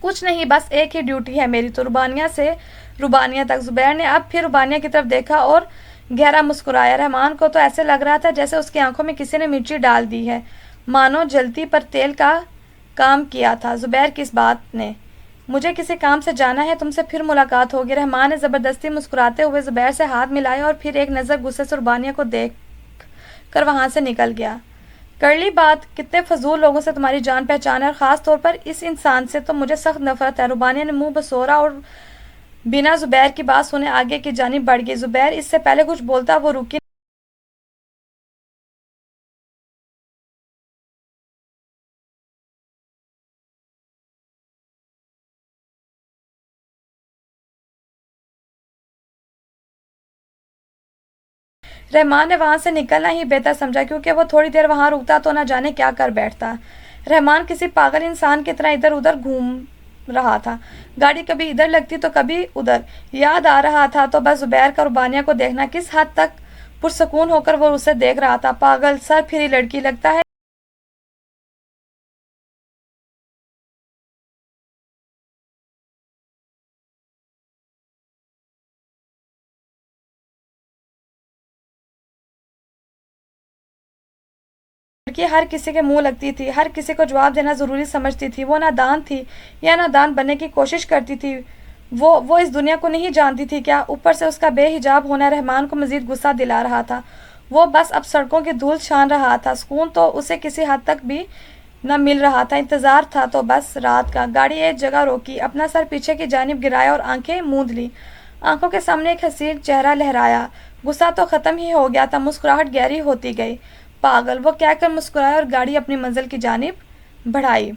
कुछ नहीं, बस एक ही ड्यूटी है मेरी तो, रुबानिया से रुबानिया तक। ज़ुबैर ने अब फिर रुबानिया की तरफ देखा और गहरा मुस्कुराया। रहमान को तो ऐसे लग रहा था जैसे उसकी आंखों में किसी ने मिर्ची डाल दी है, मानो जलती पर तेल का काम किया था। ज़ुबैर किस बात ने? मुझे किसी काम से जाना है, तुमसे फिर मुलाकात होगी। रहमान ने ज़बरदस्ती मुस्कुराते हुए ज़ुबैर से हाथ मिलाया और फिर एक नज़र गुस्से से रुबानिया को देख कर वहाँ से निकल गया। करली बात, कितने फजूल लोगों से तुम्हारी जान पहचान है और ख़ास तौर पर इस इंसान से तो मुझे सख्त नफरत है। रुबानिया ने मुंह बसोरा और बिना ज़ुबैर की बात सुने आगे की जानिब बढ़ गई। ज़ुबैर इससे पहले कुछ बोलता वो रुकी। रहमान ने वहाँ से निकलना ही बेहतर समझा, क्योंकि वो थोड़ी देर वहाँ रुकता तो न जाने क्या कर बैठता। रहमान किसी पागल इंसान की तरह इधर उधर घूम रहा था। गाड़ी कभी इधर लगती तो कभी उधर। याद आ रहा था तो बस ज़ुबैर का रुबानिया को देखना। किस हद तक पुरसकून होकर वो उसे देख रहा था। पागल सर फिरी लड़की, लगता है लड़की हर किसी के मुंह लगती थी, हर किसी को जवाब देना ज़रूरी समझती थी। वो नादान थी या नादान बनने की कोशिश करती थी। वो इस दुनिया को नहीं जानती थी क्या? ऊपर से उसका बेहिजाब होना रहमान को मज़ीद गुस्सा दिला रहा था। वो बस अब सड़कों की धूल छान रहा था। सुकून तो उसे किसी हद तक भी न मिल रहा था। इंतज़ार था तो बस रात का। गाड़ी एक जगह रोकी, अपना सर पीछे की जानिब गिराया और आंखें मूंद ली। आंखों के सामने एक हसीन चेहरा लहराया। गुस्सा तो ख़त्म ही हो गया था, मुस्कुराहट गहरी होती गई। पागल, वो कहकर मुस्कुराया और गाड़ी अपनी मंजिल की जानिब बढ़ाई।